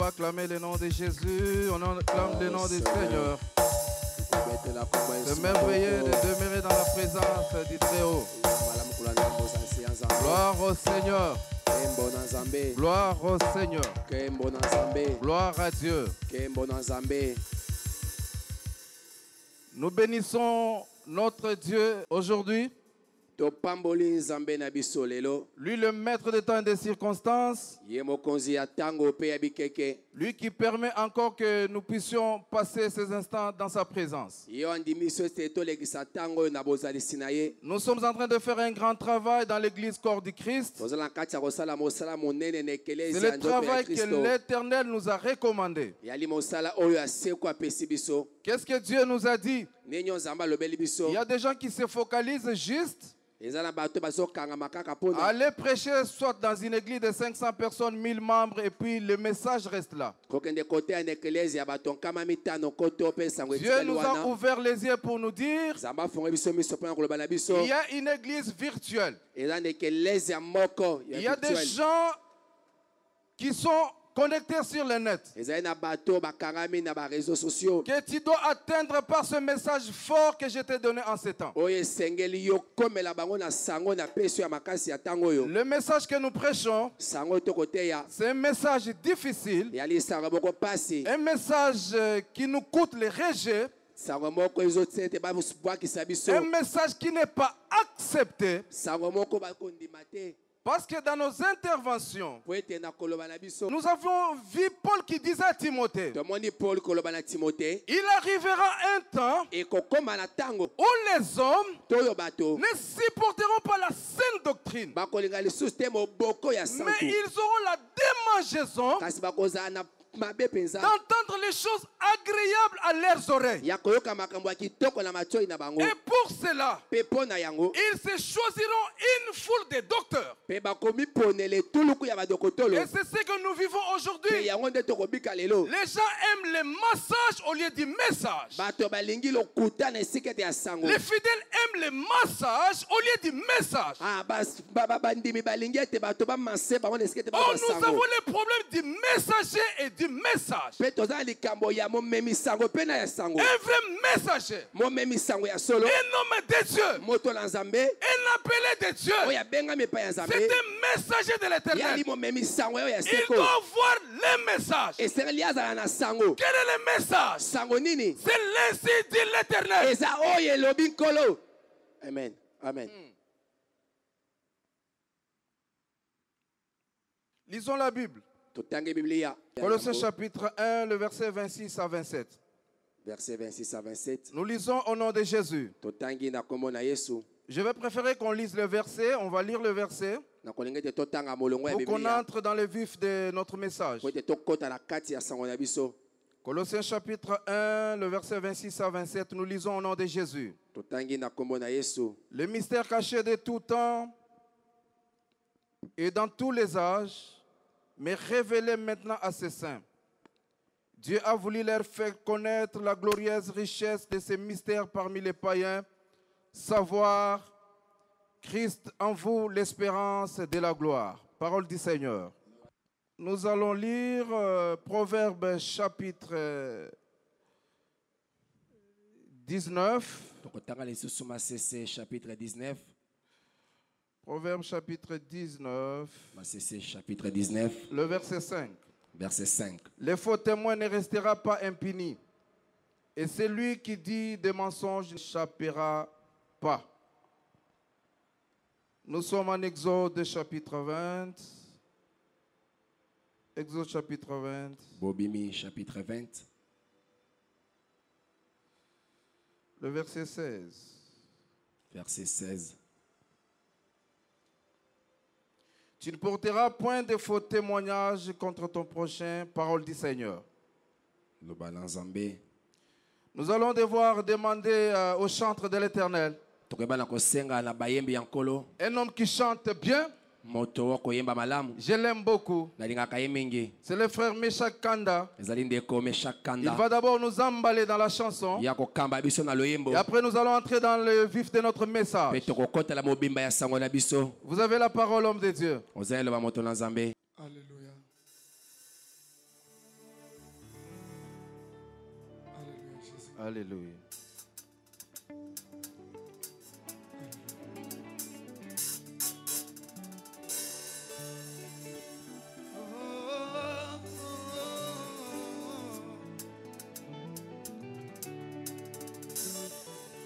acclamer le nom de Jésus, on acclame le nom du Seigneur. C'est merveilleux de demeurer dans la présence du Très-Haut. Gloire au Seigneur. Gloire au Seigneur. Gloire à Dieu. Nous bénissons notre Dieu aujourd'hui. Lui le maître des temps et des circonstances. Lui qui permet encore que nous puissions passer ces instants dans sa présence. Nous sommes en train de faire un grand travail dans l'église corps du Christ. C'est le travail que l'Éternel nous a recommandé. Qu'est-ce que Dieu nous a dit? Il y a des gens qui se focalisent juste aller prêcher soit dans une église de 500 personnes, 1000 membres, et puis le message reste là. Dieu nous a ouvert les yeux pour nous dire il y a une église virtuelle. Il y a des gens qui sont connectés sur le net, que tu dois atteindre par ce message fort que je t'ai donné en ces temps. Le message que nous prêchons, c'est un message difficile, un message qui nous coûte les rejets, un message qui n'est pas accepté. Parce que dans nos interventions, nous avons vu Paul qui disait à Timothée, il arrivera un temps où les hommes ne supporteront pas la saine doctrine, mais ils auront la démangeaison d'entendre les choses agréables à leurs oreilles. Et pour cela, ils se choisiront une foule de docteurs. Et c'est ce que nous vivons aujourd'hui. Les gens aiment le massage au lieu du message. Les fidèles aiment le massage au lieu du message. Oh, nous avons le problème du messager et du message. Un vrai messager, un homme de Dieu, un appelé de Dieu, c'est un messager de l'Éternel. Il doit voir le message. Quel est le message? C'est l'ainsi dit l'Éternel. Amen. Amen. Lisons la Bible. Colossiens chapitre 1, le verset 26 à 27. Verset 26 à 27. Nous lisons au nom de Jésus. Je vais préférer qu'on lise le verset. On va lire le verset pour qu'on entre dans le vif de notre message. Colossiens chapitre 1, le verset 26 à 27. Nous lisons au nom de Jésus. Le mystère caché de tout temps et dans tous les âges, mais révélé maintenant à ses saints. Dieu a voulu leur faire connaître la glorieuse richesse de ces mystères parmi les païens, savoir Christ en vous, l'espérance de la gloire. Parole du Seigneur. Nous allons lire Proverbes chapitre 19. Chapitre 19. Proverbe chapitre 19. Chapitre 19. Le verset 5. Verset 5. Le faux témoin ne restera pas impuni, et celui qui dit des mensonges n'échappera pas. Nous sommes en Exode chapitre 20. Exode chapitre 20. Bobimi chapitre 20. Le verset 16. Verset 16. Tu ne porteras point de faux témoignages contre ton prochain, parole du Seigneur. Nous allons devoir demander au chantre de l'Éternel, un homme qui chante bien. Je l'aime beaucoup. C'est le frère Meshach Kanda. Il va d'abord nous emballer dans la chanson. Et après nous allons entrer dans le vif de notre message. Vous avez la parole, homme de Dieu. Alléluia. Alléluia.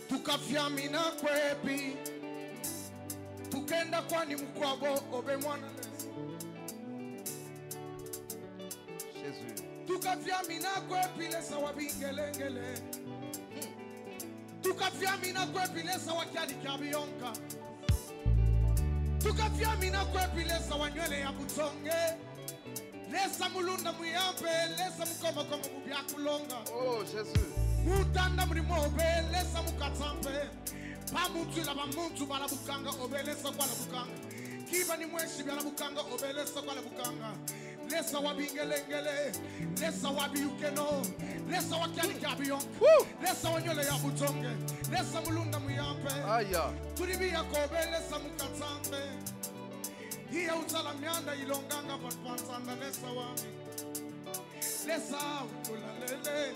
Tukafiamina kwepi tukenda kwani mkwabo obe mwana lesa Jésus. Tukafiamina kwepi lesa wabingelengele Tukafiamina kwepi lesa wakiali kabionka Tukafiamina kwepi lesa wanywele ya butonge Lesa mulunda muyampe lesa mukoma koma mubyakulonga Oh Jésus. Mutanda mrimobe lesa mukatampe Pamuntu la bamuntu balabukanga obelesa kwa labukanga Kiba ni mweshi balabukanga obelesa kwa labukanga Lesa wabingelengele Lesa wabiyukeno Lesa wakiali kabiyon Lesa wanyole ya butonge Lesa mulunda muyampe Aya. Turibia kobe lesa mukatampe Hiya utala mianda ilonganga patpansanda lesa wami Lesa ukulalele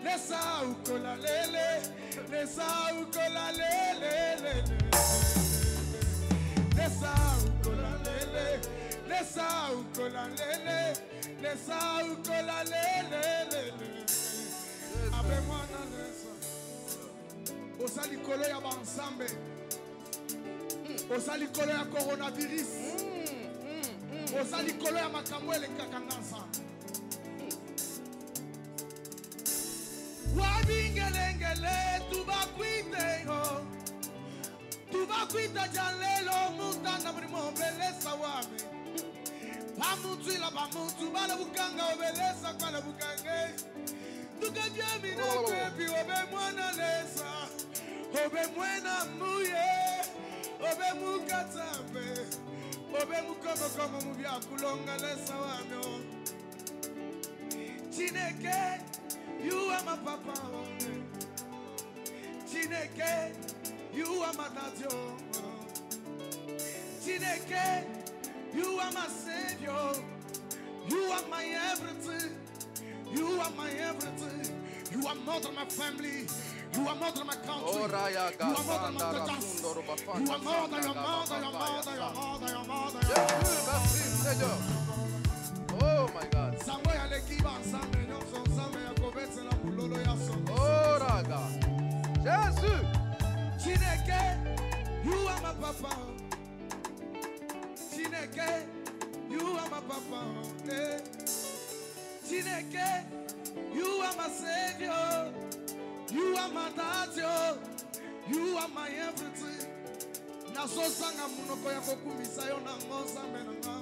Lesa ukulalele Lesa ukulalele Lesa ukulalele Lesa ukulalele Lesa ukulalele Abe mwana lesa Osali kolo ya bansambe Osali kolo ya coronavirus Osali kolo ya makamwele kakangansa Wabingelengele tubakwite ho Tubakwita janlelo mutanda brimo belesa wame Pamutuila pamutu bala bukanga obelesa kwa bukange Tukajami na kwepi obe mwana lesa Obe mwana muye Obe mukatambe Obe mukomo komo mubya kulonga lesa wame Chineke You are my papa, Chineke, you are my daddy, Chineke, you are my savior, you are my everything, you are my everything, you are more than my family, you are more than my country, you are more than my country, you are more than your mother, your mother, your mother, your mother, your mother. Oh my God. Oh raga. Jésus. Chineke, you are my papa. Chineke, you are my papa. Chineke, you are my savior. You are my daddy. You are my everything. Naso sanga munoko ya kokumisa yo na ngoza menanga.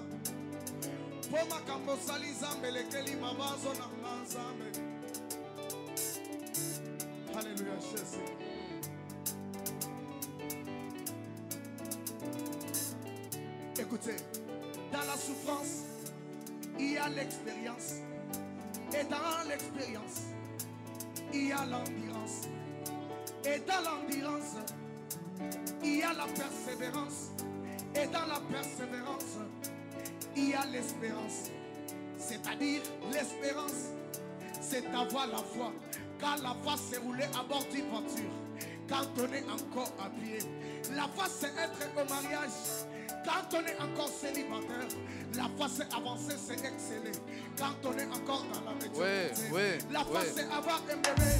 Poma kambo saliza melekeli mabazo na manzame. Alléluia, Jésus. Écoutez, dans la souffrance, il y a l'expérience. Et dans l'expérience, il y a l'endurance. Et dans l'endurance, il y a la persévérance. Et dans la persévérance, il y a l'espérance. C'est-à-dire l'espérance, c'est avoir la foi. Quand la foi s'est roulée à bord d'une voiture, quand on est encore à pied. La foi c'est être au mariage. Quand on est encore célibataire, la foi c'est avancer, c'est exceller. Quand on est encore dans la médiocrité, la foi c'est avoir un bébé.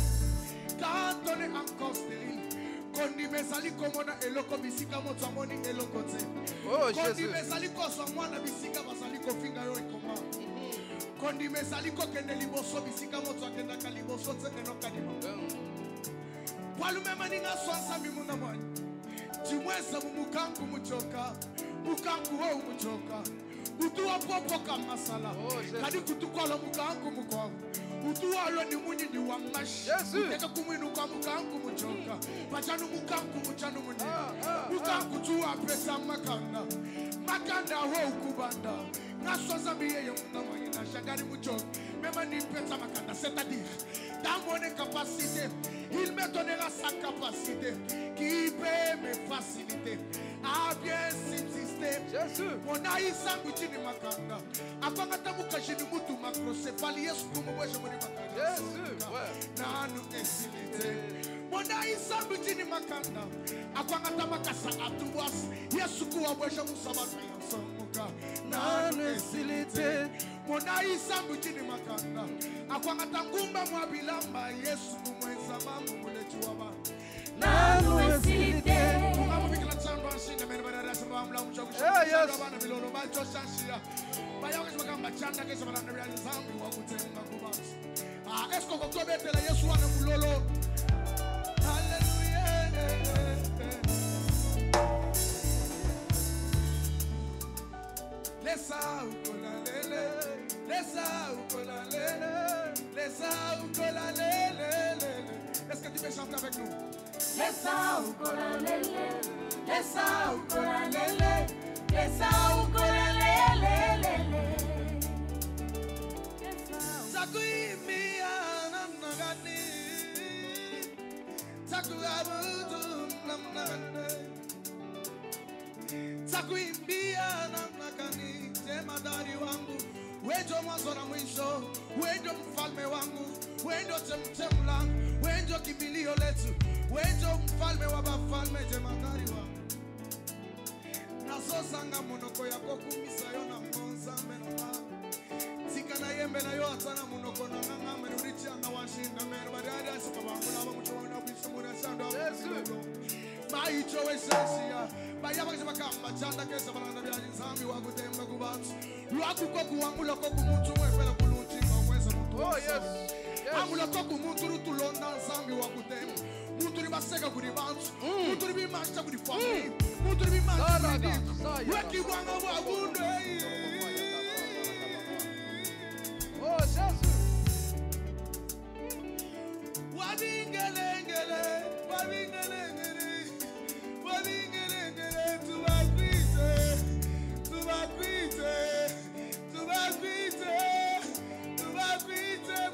Quand on est encore stérile, kondi mesali komona eloko bisika moto amoni eloko te. Kondi mesali kosomwana bisika basali kofinga yo ikoma. Kondi mesali kokende liboso bisika moto akenda kaliboso te enoka libo. Walume maninga swansa mimuna mwani. Chimwesa mumukanku muchoka. Mukanku ho muchoka. Utuwa popo kama sala. Kadi kutukwala mukanku mukwa. Utuwa lo ni muni ni wangashi. Uteka kumwinu kwa mukanku muchoka. Pachanu mukanku muchanu muni. Mukanku tuwa pesa makanda. Makanda ho ukubanda. Naswaza miye ya muna mwani na shagari muchoka. Mema ni pesa makanda. C'est-à-dire dans mon incapacité, il me donnera sa capacité qui peut me faciliter à bien subsister. Jésus. Mon aïssa mutini makanda. Afanga tamuka jini mutu macrocephalie sukumu mweje mweni makanda. Jésus. Nanu esilite. Mon aïssa mutini makanda. Afanga tamaka sa atuwas. Yesu kuwa mweje musabata yansamuka. Nanu esilite. Mon aïssa mutini makanda. Afanga tangumba mwabilamba. Yesu kumweza mamu mulechuwa. Nanu esilite. Est-ce que tu peux chanter avec nous? Lesa ukola lele, lesa ukola lele, lesa ukola lele lele. Sakuimia namnagani, sakuabudu namnagani, sakuimbia namnagani. Jemadari wangu, wewe mwanzo na mwisho, wewe mfalme wangu, wewe chemchem langu, wewe kimbilio letu. Wejo mfalme wa bafalme jemadari wa nazo sanga monoko yako kumisa yo na monza menona tika na yembe na yo atana monoko na nganga merurichi anga washinda mer badada sikabangula ba muchona bisumuna sanda Yesu maicho wesensia baya bakje bakamba chanda kesa balanda bya nzambi wa kutemba kubatsu lwaku ko kuangula ko kumuntu mwefela kuluchi ngweza muntu. Oh yes. Angula ko kumuntu rutulonda nzambi wa kutemba. Muturi baseka kuri bantu, muturi bimasha kuri family, muturi bimasha kuri weki wanga wabunde. Oh Jesus. Wabingelengele, wabingelengele, wabingelengele, tubakwite,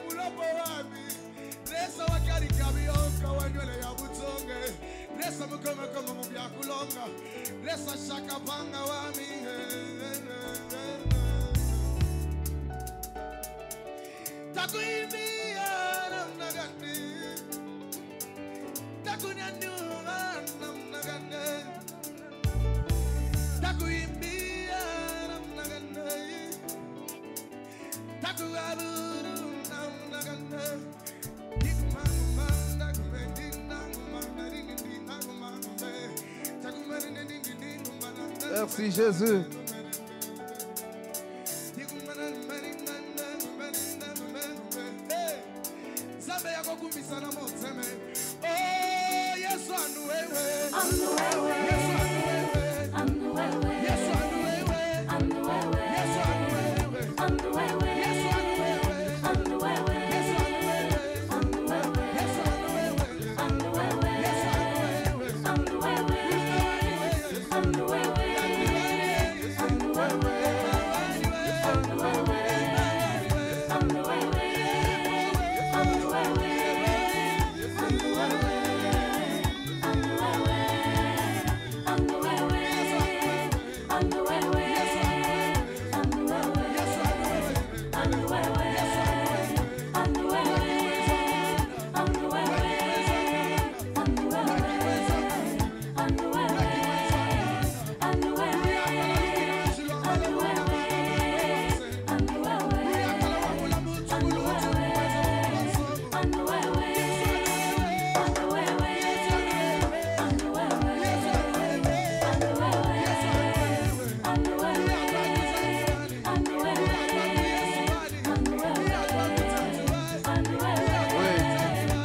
mulopo wami. Lesa wakari kabionka wanywele ya butonge. Lesa mukome kama mubya kulonga. Lesa shaka panga wami. Takuimbia namnagane. Takunyanyua namnagane. Takuimbia namnagane. Takuabudu namnagane. Merci Jésus.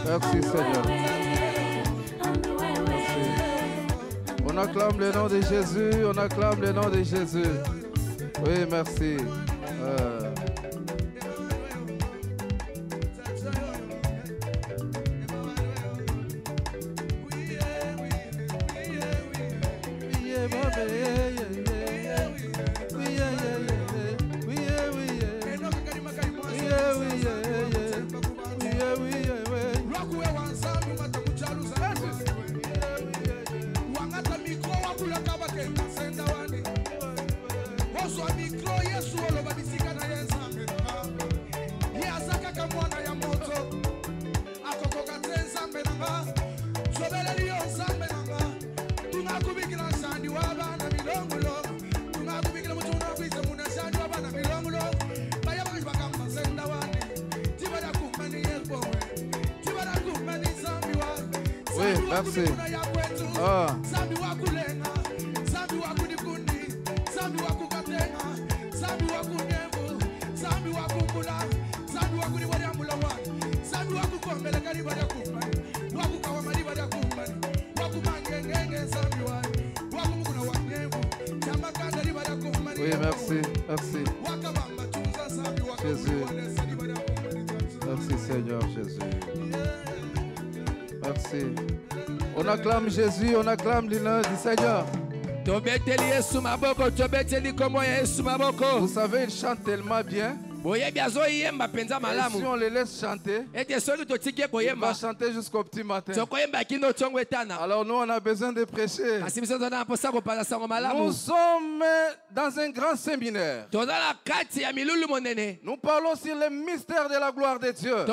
Merci Seigneur. Merci. On acclame le nom de Jésus, on acclame le nom de Jésus. Oui, merci. Yeah. Oui, merci. Ah. Oui, merci, merci. Jésus. Merci Seigneur Jésus. Merci. On acclame Jésus, on acclame l'honneur du Seigneur. Vous savez, il chante tellement bien. Si on les laisse chanter, il va chanter jusqu'au petit matin. Alors nous, on a besoin de prêcher. Nous sommes dans un grand séminaire. Nous parlons sur le mystère de la gloire de Dieu.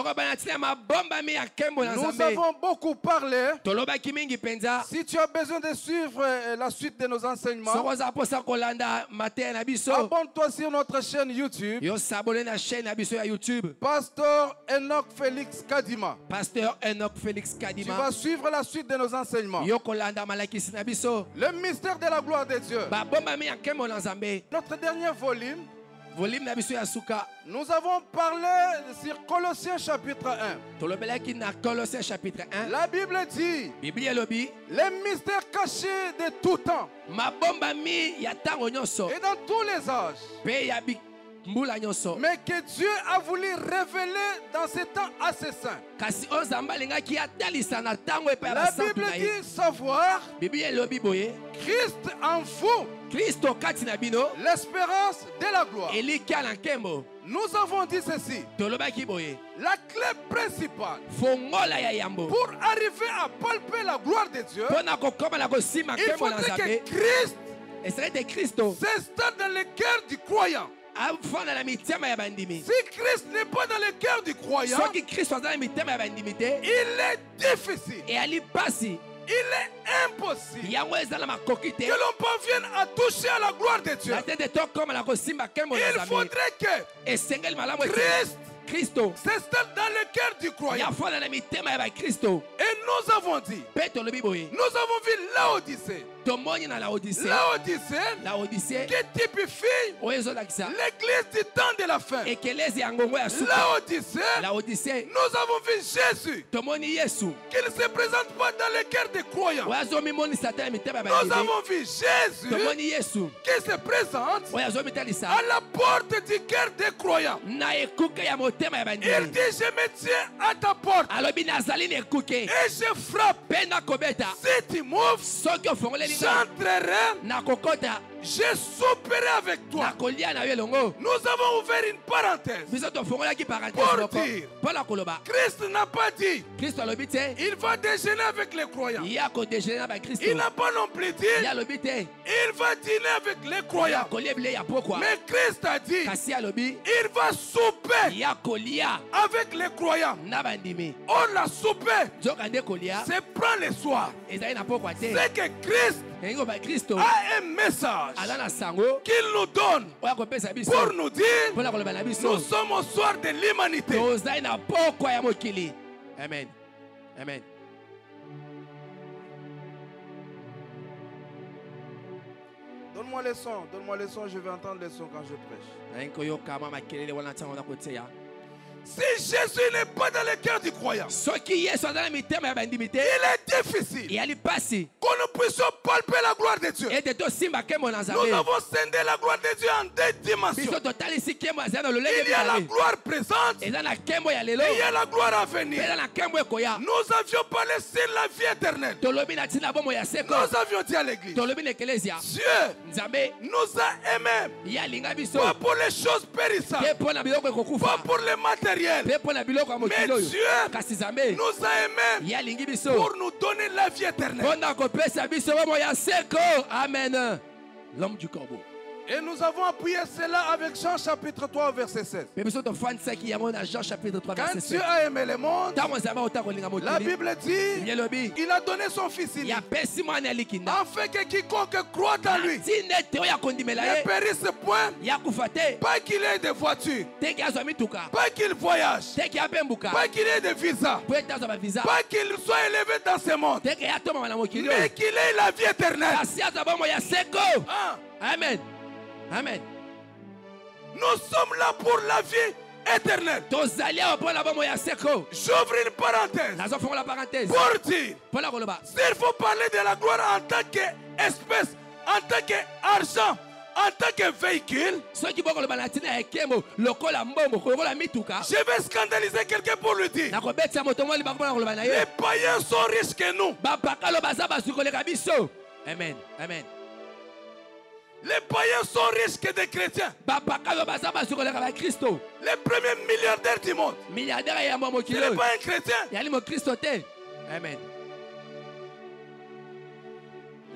Nous avons beaucoup parlé. Si tu as besoin de suivre la suite de nos enseignements, abonne-toi sur notre chaîne YouTube. Pasteur Enoch Félix Kadima. Pasteur Enoch Félix Kadima. Tu vas suivre la suite de nos enseignements. Le mystère de la gloire de Dieu. Notre dernier volume. Nous avons parlé sur Colossiens chapitre 1. La Bible dit les mystères cachés de tout temps et dans tous les âges, mais que Dieu a voulu révéler dans ces temps assez saints. La Bible dit savoir Christ en vous, l'espérance de la gloire. Nous avons dit ceci. La clé principale pour arriver à palper la gloire de Dieu, il faudrait que Christ s'installe dans le cœur du croyant. Si Christ n'est pas dans le cœur du croyant, il est difficile. Il est impossible que l'on parvienne à toucher à la gloire de Dieu. Il faudrait que Christ s'installe dans le cœur du croyant. Et nous avons dit, nous avons vu Laodicée qui typifie l'église du temps de la fin. Laodicée, nous avons vu Jésus qu'il ne se présente pas dans le cœur des croyants. Nous avons vu Jésus qui se présente à la porte du cœur des croyants. Il dit, je me tiens à ta porte et je frappe. Si tu m'ouvres, j'entrerai, je souperai avec toi. Nous avons ouvert une parenthèse pour dire, Christ n'a pas dit il va déjeuner avec les croyants. Il n'a pas non plus dit il va dîner avec les croyants. Mais Christ a dit il va souper avec les croyants. On l'a soupé, c'est prendre le soir. C'est que Christ a un message qu'il nous donne pour nous dire nous sommes au soir de l'humanité. Amen. Amen. Donne-moi les sons, je vais entendre les sons quand je prêche. Si Jésus n'est pas dans le cœur du croyant, il est difficile qu'on ne puisse palper la gloire de Dieu. Nous avons scindé la gloire de Dieu en deux dimensions. Il y a la gloire présente et il y a la gloire à venir. Nous avions parlé sur la vie éternelle. Nous avions dit à l'église, Dieu nous a aimés, pas pour les choses périssables, pas pour les matériels. Mais Dieu nous a aimés pour nous donner la vie éternelle. Amen. L'homme du corbeau. Et nous avons appuyé cela avec Jean chapitre 3 verset 16. Mais biso tofandisa ki yango na Jean chapitre 3 Quand verset 16. Dieu a aimé le monde, Ntango Nzambe aotaka kolinga la mokili, Bible dit, yelobi il a donné son fils unique, yapesi mwana ya likinda afin que quiconque croit en lui ntina ete oyo akondimela ne ye périsse point, yakufa te, pas qu'il ait de voiture, teke azwa mituka, pas qu'il voyage, teke apembuka, pas qu'il ait de visa, po ete azwa bavisa, pas qu'il soit élevé dans ce monde, teke yatomama na mokili mais oyo, qu'il ait la vie éternelle. kasi azwa bomoi ya seko. Ah, Amen. Amen. nous sommes là pour la vie éternelle. Tozali awa mpo na bomoi ya seko. J'ouvre une parenthèse Nazofongola parenthèse pour dire, mpo na koloba s'il faut parler de la gloire en tant qu'espèce, en tant qu'argent, en tant que véhicule, soki bokoloba na ntina ya ekemo lokola mbongo lokola mituka, je vais scandaliser quelqu'un pour lui dire, nakobetisa moto moko libango mpona koloba na ye les païens sont riches que nous. bapakalo baza bazwi koleka biso. Amen. Amen. Les païens sont riches que des chrétiens. bapakalo baza bazwi koleka bakristo. Les premiers milliardaires du monde, milliardaire ya mwa ce mokili n'est oyo pas un chrétien. yali mokristo te. Amen.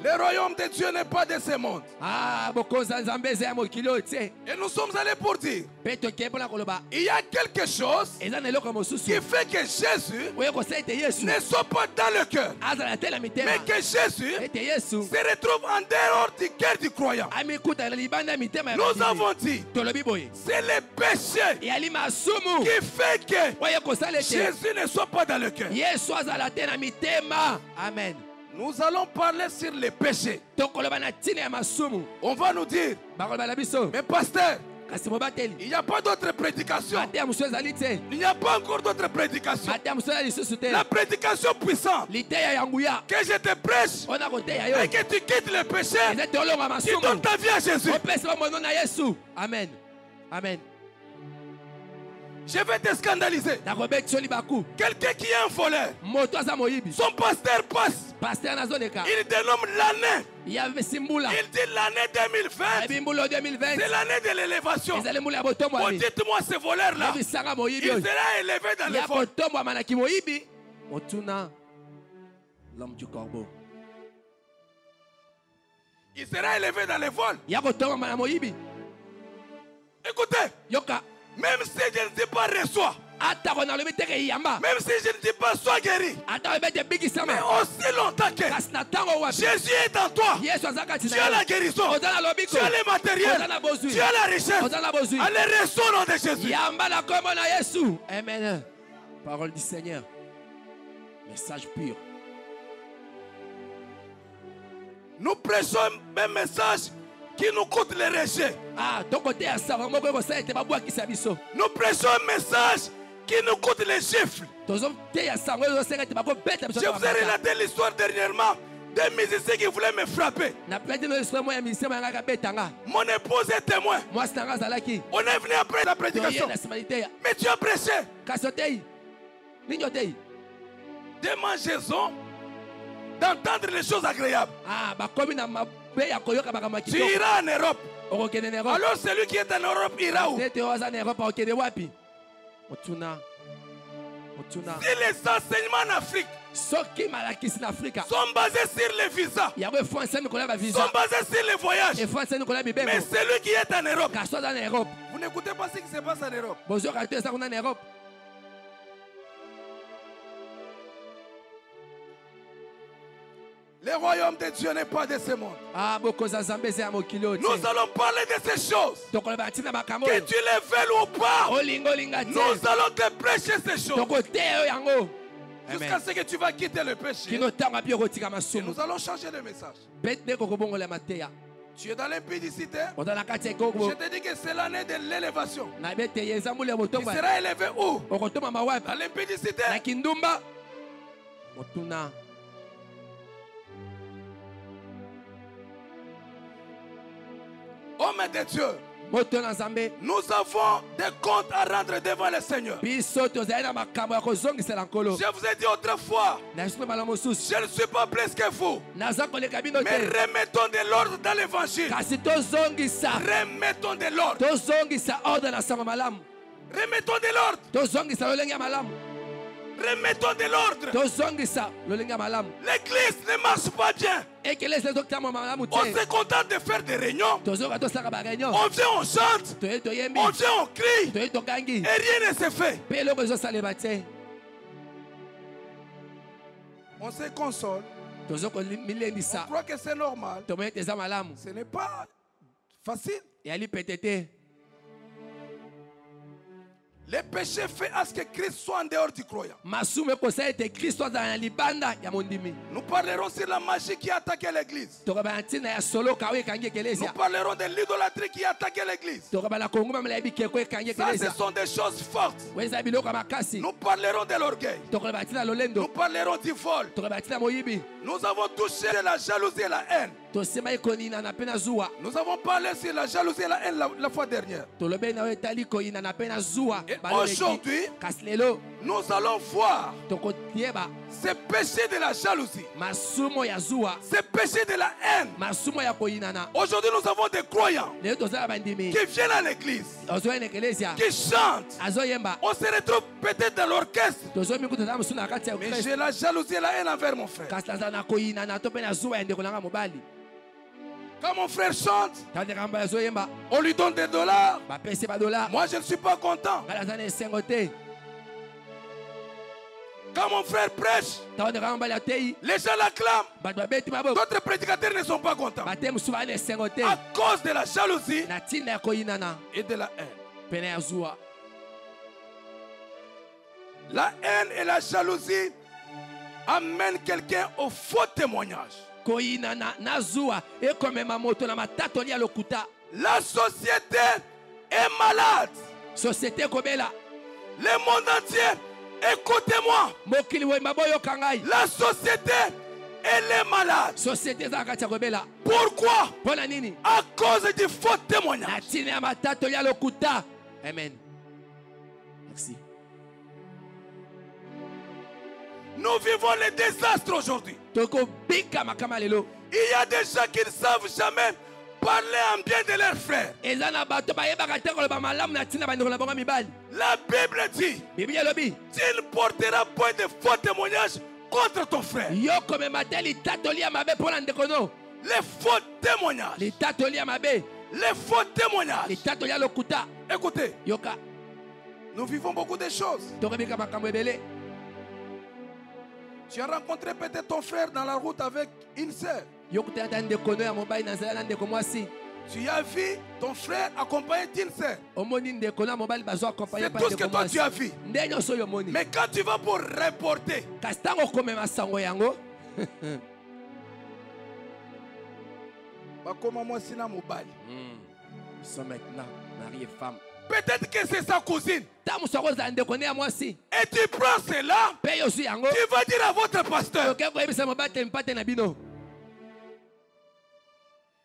Le royaume de Dieu n'est pas de ce monde. Ah, bokonzi ya nzambe eza ya mokili oyo te. Et nous sommes allés pour dire, Mpe tokei mpona koloba il y a quelque chose eza na eloko mosusu qui fait que Jésus oyo kosala ete yesu ne soit pas dans le cœur, azala te na mitema, mais que Jésus ete yesu se retrouve en dehors du cœur du croyant. amikutana na libanda ya mitema ya Nous bakili. avons dit, Tolobi boye c'est le péché eyali masumu qui fait que oyo kosala ete Jésus ne soit pas dans le cœur. yesu azala te na mitema. Amen. Nous allons parler sur les péchés. tokoloba na ntina ya masumu. On va nous dire, bakoloba na biso mais pasteur, kasi mobateli il n'y a pas d'autre prédication. mateya mosusu ezali te, Il n'y a pas encore d'autre prédication. mateya mosusu ezali lisusu te, La prédication puissante liteya ya nguya que je te prêche mpona koteya et yo que tu quittes le péché, eza ete olonga tu donnes masumu ta vie à Jésus. opesa bamono na yesu. Amen. Amen. Je vais te scandaliser. nakobetisa libaku Quelqu'un qui est un voleur, moto aza moyibi, son pasteur passe, paster nazoleka il dénomme l'année. ya simbula Il dit l'année 2020, ayebi mbula 2020 c'est l'année de l'élévation. ezali mbula ya botombwami. Oh, dites-moi ce voleur-là, ebisanga moyibi il oyo sera élevé dans les ya fonds. botombwama na kimoyibi. Otuna l'homme du corbeau Il sera élevé dans les vols. ya kotombwama na moyibi. Écoutez, Yoka même si je ne dis pas reçois, atako nalobi teke yamba, même si je ne dis pas sois guéri, atako ebe te mais bikisama, aussi longtemps que kasi na ntango wapi Jésus est en toi, yesu aza kati tu na as la yo, guérison, oza na lobiko, tu as les matériels, oza na bozwi, tu as la richesse. oza na bozwi. Allez, restons au nom de Jésus. Yamba na kombo na yesu. Amen. Parole du Seigneur. Message pur. Nous prêchons un message qui nous coûte le rejet. Ah, tokote ya sava moko ekosala ete babwakisa biso. Nous prêchons un message qui nous coûte les chiffres. Tozoteya sango ezosenga ete bakobeta biso. Je vous ai relaté l'histoire dernièrement des musiciens qui voulaient me frapper. Na plati no histoire moya misema yanga kabetanga. Mon épouse est témoin. Mwasi nanga azalaki. On est venu après la prédication. Toye na simalite ya. Mais tu as prêché. Kasi otei. Nini otei? Demande-en d'entendre les choses agréables. Ah, bakomi na mabe ya koyoka makambo ya Tu kitoko. iras en Europe. Okokende na Europe. Alors celui qui est en Europe ira où? Nete oza na Europe okende wapi? Otuna. Otuna. Si les enseignements en Afrique Soki malakisi na Afrika. sont basés sur les visas, Yango efonse mikolo ya sont bavisa. basés sur les voyages, Efonse mikolo ya mais bibengo. celui qui est en Europe, Kasi oza na Europe. vous n'écoutez pas ce qui se passe en Europe. Bozoka te eza kuna na Europe. Le royaume de Dieu n'est pas de ce monde. Ah, bokonzi ya nzambe eza ya mokili oyo te. Nous allons parler de ces choses. Tokoloba ntina makambo Que oyo. tu les veuilles ou pas, Olinga olinga te. nous allons te prêcher ces choses. Tokoteya yo yango. Jusqu'à ce que tu vas quitter le péché. Kino ntango api okotika Et masumu. nous allons changer le message. Mpe nde kokobongola mateya. Tu es dans l'impudicité. Oza na kati ya Je ekoko. te dis que c'est l'année de l'élévation. Na bete ye eza mbula ya Tu botombo. seras élevé où? Okotomama wapi? Dans l'impudicité. Na kindumba. Motuna. Homme de Dieu, Moto na nzambe. nous avons des comptes à rendre devant le Seigneur. Biso tozali na makambo ya kozongisela nkolo. Je vous ai dit autrefois, Na biso mbala mosusu. je ne suis pas plus que vous. Naza koleka bino Mais te. remettons de l'ordre dans l'évangile. Kasi tozongisa. Remettons de l'ordre. Tozongisa ordre na sango malamu. Remettons de l'ordre. Tozongisa lolenge ya malamu. Remettons de l'ordre. L'église ne marche pas bien. On se contente de faire des réunions. On vient, on chante. On vient, on crie. Et rien ne se fait. On se console. On croit que c'est normal. Ce n'est pas facile. Le péché fait à ce que Christ soit en dehors du croyant. Nous parlerons sur la magie qui attaquait l'église. Nous parlerons de l'idolâtrie qui attaquait l'église. Ça, ce sont des choses fortes. Nous parlerons de l'orgueil. Nous parlerons du vol. Nous avons touché la jalousie et la haine. Nous avons parlé sur la jalousie et la haine la fois dernière. Et aujourd'hui, nous allons voir ce péché de la jalousie, ce péché de la haine. Aujourd'hui, nous avons des croyants qui viennent à l'église, qui chantent. On se retrouve peut-être dans l'orchestre, mais j'ai la jalousie et la haine envers mon frère. Quand mon frère chante, on lui donne des dollars. Moi, je ne suis pas content. Quand mon frère prêche, les gens l'acclament. D'autres prédicateurs ne sont pas contents à cause de la jalousie et de la haine. La haine et la jalousie amènent quelqu'un au faux témoignage. La société est malade. Le monde entier, écoutez-moi. La société, elle est malade. Pourquoi? À cause du faux témoignage. Amen. Merci. Nous vivons les désastres aujourd'hui. Il y a des gens qui ne savent jamais parler en bien de leurs frères. La Bible dit, tu ne porteras point de faux témoignages contre ton frère. Les faux témoignages. Les faux témoignages. Écoutez, nous vivons beaucoup de choses. Tu as rencontré peut-être ton frère dans la route avec une sœur. Tu as vu ton frère accompagné d'une sœur. C'est tout ce que toi tu as vu. Mais quand tu vas pour reporter, ils sont maintenant mariés femmes. Peut-être que c'est sa cousine. Et tu prends cela, tu vas dire à votre pasteur.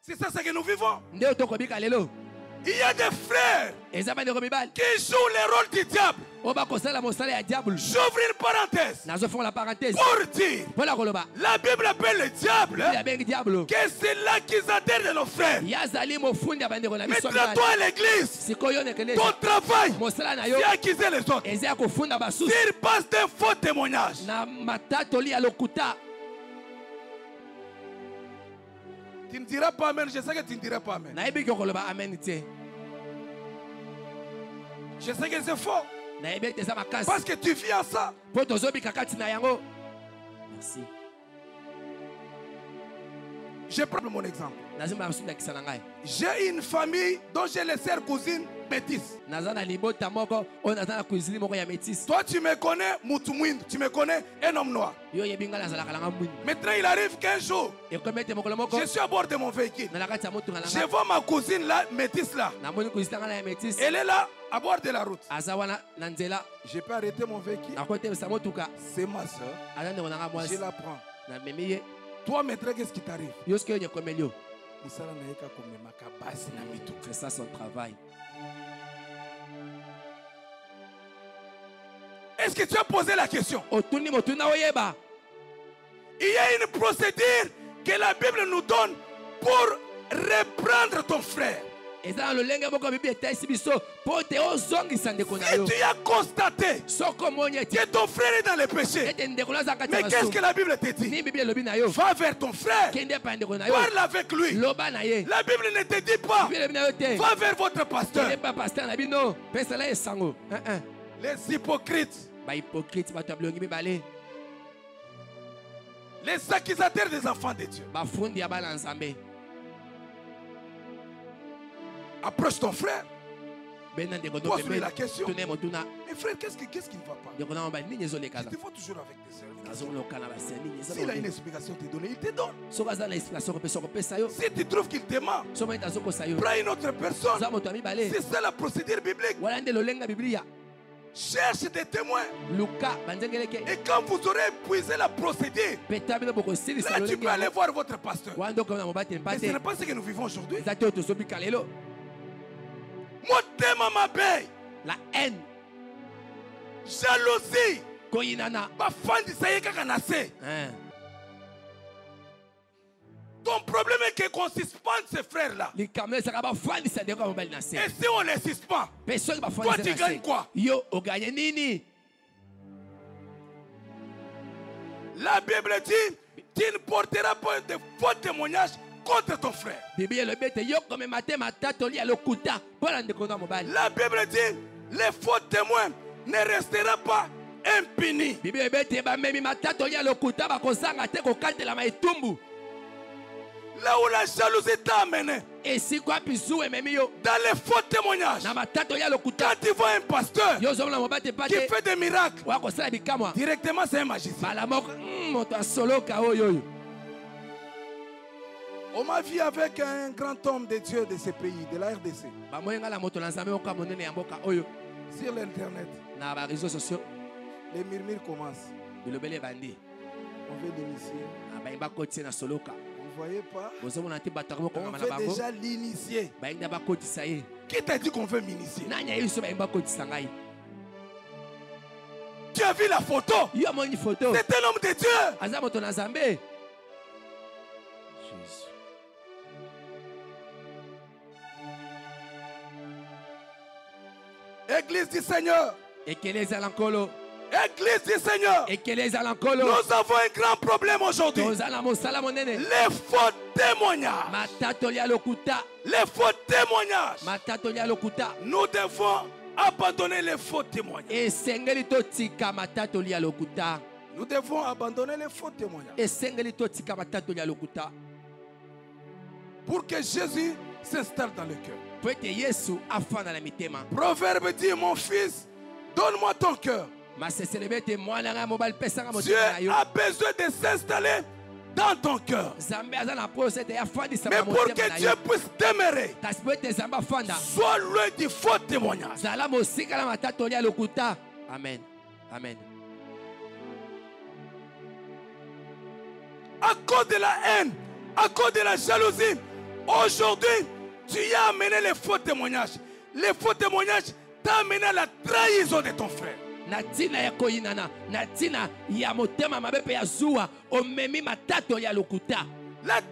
C'est ça ce que nous vivons. Il y a des frères qui jouent le rôle du diable. J'ouvre une parenthèse pour dire, la Bible appelle le diable que c'est là qu'ils adhèrent de nos frères. Mets-toi à l'église. Ton travail, c'est accuser les autres. S'ils passent des faux témoignages, tu ne diras pas amen. Je sais que tu ne diras pas amen. Je sais que c'est faux. Parce que tu vis à ça. Merci. Je prends mon exemple. J'ai une famille dont j'ai les sœurs cousines métisses. Toi tu me connais Mutumwind, tu me connais un homme noir. Maintenant il arrive qu'un jour, je suis à bord de mon véhicule. Je vois ma cousine là, métisse là. Elle est là à bord de la route. Je peux arrêter mon véhicule. C'est ma soeur. Je la prends. Toi, maître, qu'est-ce qui t'arrive? C'est ça son travail. Est-ce que tu as posé la question? Il y a une procédure que la Bible nous donne pour reprendre ton frère. Si tu as constaté que ton frère est dans les péchés, mais qu'est-ce que la Bible te dit? Va vers ton frère, parle avec lui. La Bible ne te dit pas va vers votre pasteur. Les hypocrites, les accusateurs des enfants de Dieu. Approche ton frère. Pose-lui la question. Mais frère, qu'est-ce qui ne va pas? Tu te vois toujours avec tes sœurs. S'il a une explication à te donner, il te donne. Si tu trouves qu'il te ment, prends une autre personne. C'est ça la procédure biblique. Cherche des témoins. Et quand vous aurez épuisé la procédure, là tu peux aller voir votre pasteur. Mais ce n'est pas ce que nous vivons aujourd'hui. La haine, jalousie, ton problème est qu'on suspende ces frères-là. Et si on les suspend, toi tu gagnes quoi? La Bible dit, tu ne porteras pas de faux témoignages contre ton frère. La Bible dit, les faux témoins ne resteront pas impunis. Là où la jalousie t'a amené, dans les faux témoignages, quand tu vois un pasteur qui fait des miracles, directement c'est un magicien. On m'a vu avec un grand homme de Dieu de ce pays, de la RDC. Sur l'internet, les murmures commencent. On veut l'initier. Vous voyez pas? On veut déjà l'initier. Qui t'a dit qu'on veut m'initier? Tu as vu la photo? C'est un homme de Dieu. Église du Seigneur. Église du Seigneur. Nous avons un grand problème aujourd'hui. Les faux témoignages. Les faux témoignages. Nous devons abandonner les faux témoignages. Nous devons abandonner les faux témoignages. Pour que Jésus s'installe dans le cœur. Proverbe dit, mon fils, donne-moi ton cœur. Dieu a besoin de s'installer dans ton cœur. Mais pour que Dieu puisse demeurer, sois loin du faux témoignage. Amen. Amen. À cause de la haine, à cause de la jalousie, aujourd'hui, tu y as amené les faux témoignages. Les faux témoignages t'ont amené à la trahison de ton frère. La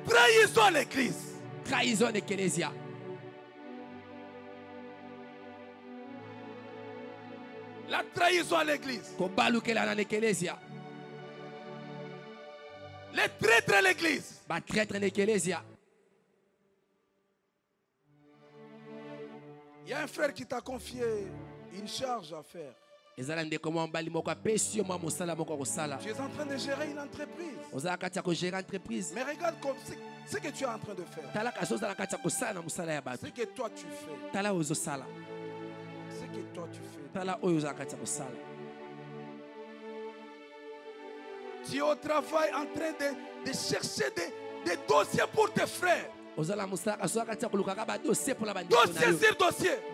trahison à l'église. Trahison de l'Ecclésia. La trahison à l'église. Les traîtres à l'église. Il y a un frère qui t'a confié une charge à faire. Tu es en train de gérer une entreprise. Mais regarde ce que tu es en train de faire. Ce que toi tu fais. Ce que toi tu fais. Tu es au travail en train de chercher des dossiers pour tes frères. Dossier sur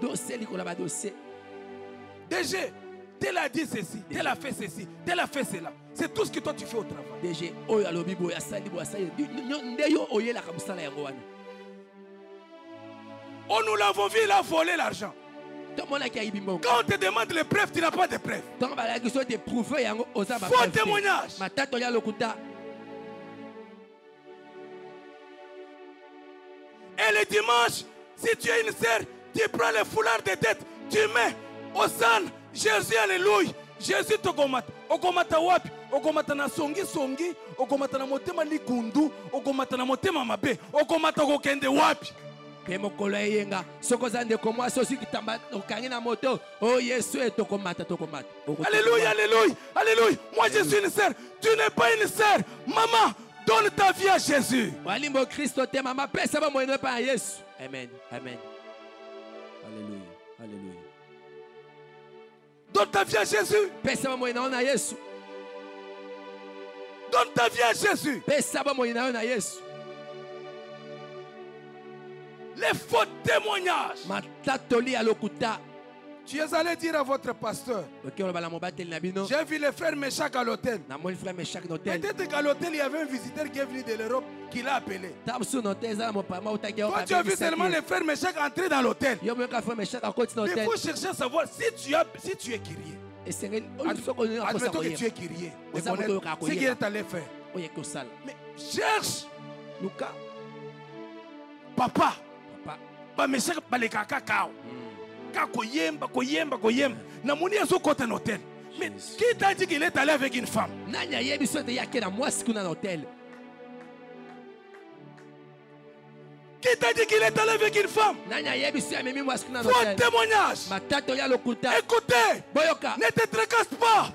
dossier. DG, tel a dit ceci, tel a fait ceci, tel a fait cela. C'est tout ce que toi tu fais au travail. Oh, nous l'avons vu, il a volé l'argent. Quand on te demande les preuves, tu n'as pas de preuves. Faux témoignage. Et le dimanche, Si tu es une sœur, tu prends le foulard de tête, tu mets au sein Jésus, alléluia. Jésus tokomata. Okomata wapi? Okomata na songi songi. Okomata na motema likundu. Okomata na motema mabe. Okomata kokende wapi? Kemokolo yenga. Sokozande komwa sosi kitamba okangi na moto. Oh Yesu tokomata tokomata. Alléluia, alléluia, alléluia. Moi je suis une sœur. Tu n'es pas une sœur. Maman, donne ta vie à Jésus. Walimbo Christo te mama pesa ba moyeno pa Yesu. Amen. Amen. Alléluia. Alléluia. Donne ta vie à Jésus. Pesa ba moyeno na Yesu. Donne ta vie à Jésus. Pesa ba moyeno na Yesu. Les faux témoignages. Matatoli alokuta. Tu es allé dire à votre pasteur. J'ai vu les frères Meshach à l'hôtel. Peut-être qu'à l'hôtel, il y avait un visiteur qui est venu de l'Europe qui l'a appelé. Toi, tu as vu seulement les frères Meshach entrer dans l'hôtel. Mais il faut chercher à savoir si tu es kyrié. Admettons que tu es kyrié. Ce qu'il est allé faire. Mais cherche. Papa. Meshach balekaka kao. Koyemba. Namoni azo kota na hôtel. Mais qui t'a dit qu'il est allé avec une femme? Qui t'a dit qu'il est allé avec une femme? Faux témoignage. Écoutez, ne te tracasse pas.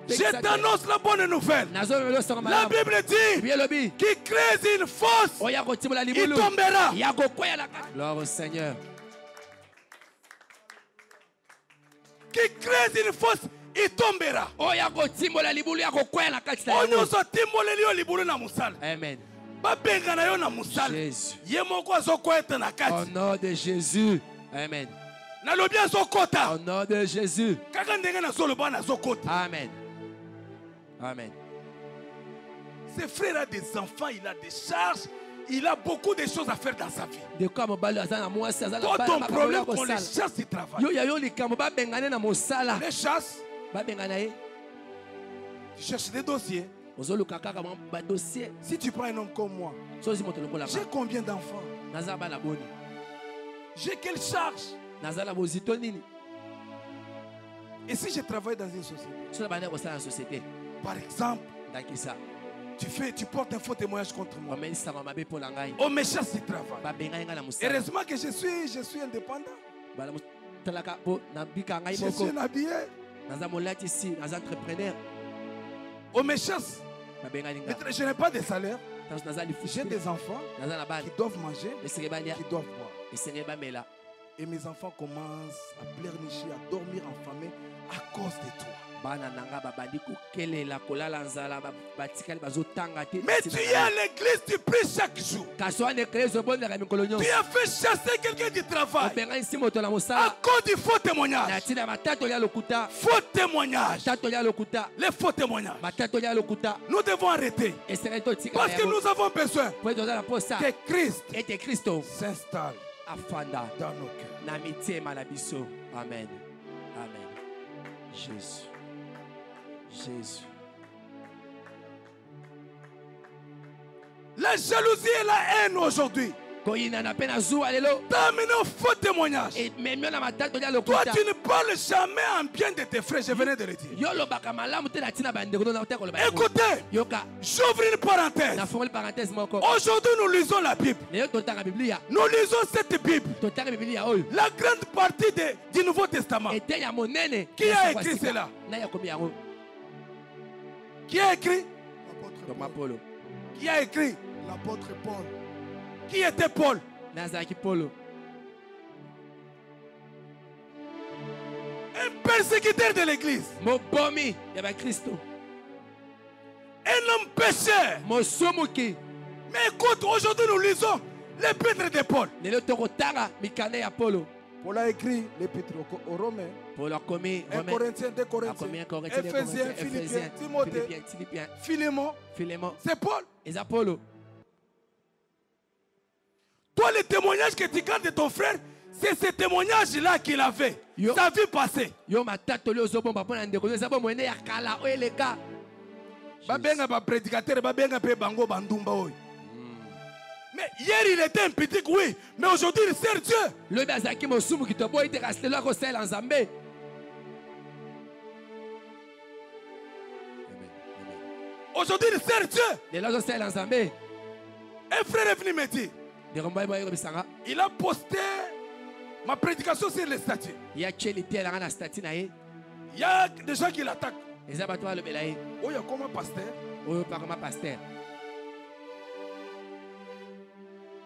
Je t'annonce la bonne nouvelle. La Bible dit qui crée une fosse, il tombera. Gloire au Seigneur. Qui crée une fosse, il tombera. Amen. Jésus. Au nom de Jésus. Amen. Au nom de Jésus. Amen. Amen. Ce frère a des enfants, il a des charges, il a beaucoup de choses à faire dans sa vie. Toi, ton problème, qu'on les chasse du travail. Les chasse. Tu cherches des dossiers. Si tu prends un homme comme moi, j'ai combien d'enfants? J'ai quelle charge? Et si je travaille dans une société, par exemple, tu portes un faux témoignage contre moi, on me chasse du travail. Heureusement que je suis indépendant. Je suis un habillé. On me chasse. Je n'ai pas de salaire. J'ai des enfants qui doivent manger, qui doivent boire. Et mes enfants commencent à pleurnicher, à dormir enfamés à cause de toi. Mais tu es à l'église, tu pries chaque jour. Tu as fait chasser quelqu'un du travail à cause du faux témoignage. Faux témoignage. Les faux témoignages. Nous devons arrêter. Parce que nous avons besoin que Christ s'installe dans nos cœurs. Amen. Amen. Jésus. Jésus. La jalousie et la haine aujourd'hui t'as amené au faux témoignage. Toi, tu ne parles jamais en bien de tes frères. Je venais de le dire. Écoutez, j'ouvre une parenthèse. Aujourd'hui, nous lisons la Bible. Nous lisons cette Bible. La grande partie du Nouveau Testament. Qui a écrit cela? Qui a écrit? Qui a écrit? L'apôtre Paul. Qui était Paul? Un persécuteur de l'église. Un homme pécheur. Mais écoute, aujourd'hui nous lisons l'épître de Paul. Paul a écrit l'épître aux Romains, 1 Corinthiens, 2 Corinthiens, Éphésiens, Philippiens, Timothée, Philémon. C'est Paul. Toi, le témoignage que tu gardes de ton frère, c'est ce témoignage-là qu'il avait. Sa vie passée. Mais hier il était un petit, oui. Mais aujourd'hui il sert Dieu. Aujourd'hui il sert Dieu. Un frère est venu me dire, il a posté ma prédication sur les statuts. Il y a des gens qui l'attaquent. Oh, il y a comment pasteur?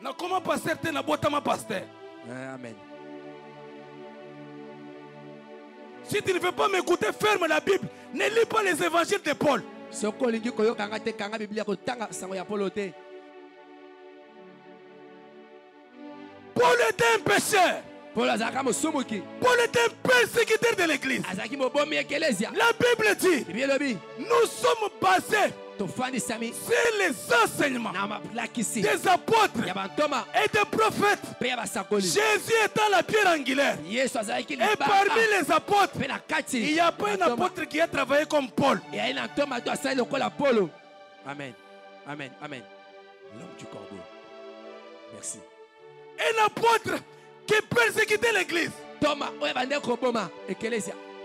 Na comment pasteur te na bota ma pasteur. Amen. Si tu ne veux pas m'écouter, ferme la Bible. Ne lis pas les évangiles de Paul. Paul était un pécheur. Paul était un persécuteur de l'église. La Bible dit, nous sommes basés sur les enseignements des apôtres et des prophètes. Jésus étant la pierre angulaire. Et parmi les apôtres, il n'y a pas un apôtre qui a travaillé comme Paul. Amen. Amen. Amen. L'homme du corbeau. Merci. Un apôtre qui persécutait l'église.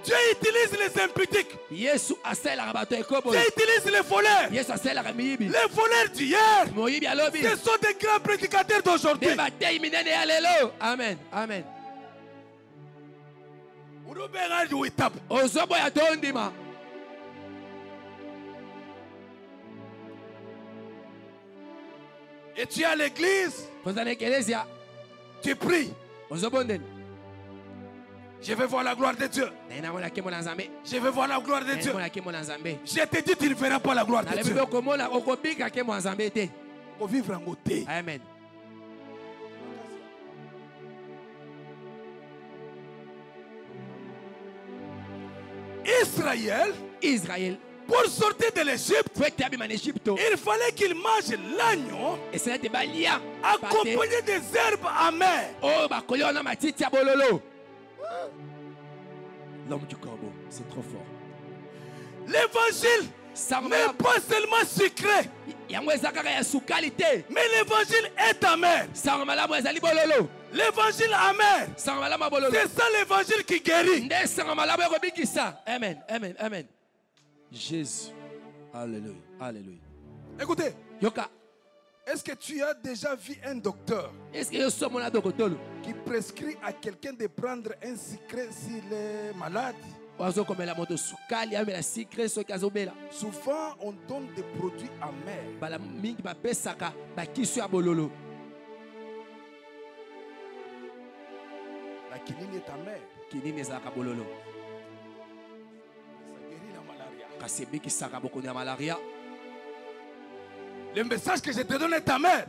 Dieu utilise les impudiques. Dieu utilise les voleurs. Les voleurs d'hier, ce sont des grands prédicateurs d'aujourd'hui. Amen. Amen. Et tu es à l'église, tu pries. Je vais voir la gloire de Dieu. Je vais voir la gloire de Dieu. Je te dis, tu ne verras pas la gloire de Dieu. Faut vivre en côté. Amen. Israël, pour sortir de l'Égypte, il fallait qu'il mange l'agneau accompagné des herbes amères. L'homme du corbeau, c'est trop fort. L'évangile n'est pas seulement sucré, mais l'évangile est amer. L'évangile amer, c'est ça l'évangile qui guérit. Amen, amen, amen. Jésus. Alléluia, alléluia. Écoutez, Yoka. Est-ce que tu as déjà vu un docteur qui prescrit à quelqu'un de prendre un secret s'il est malade? Souvent, on donne des produits amers. La quinine est amère. Ça guérit la malaria. Le message que je te donne est amer.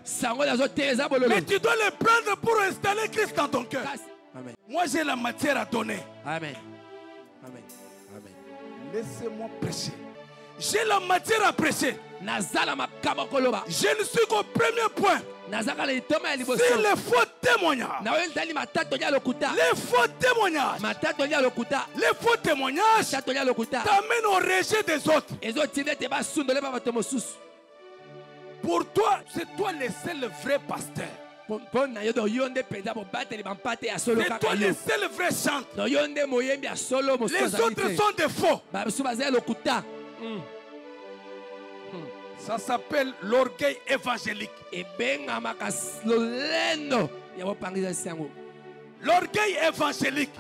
Mais tu dois le prendre pour installer Christ dans ton cœur. Amen. Moi, j'ai la matière à donner. Amen. Amen. Amen. Laissez-moi prêcher. J'ai la matière à prêcher. Je ne suis qu'au premier point. C'est les faux témoignages. Les faux témoignages. Les faux témoignages t'amènent au rejet des autres. Pour toi, c'est toi le seul vrai pasteur. C'est toi le seul vrai chanteur. Les autres sont des faux. Ça s'appelle l'orgueil évangélique. L'orgueil évangélique.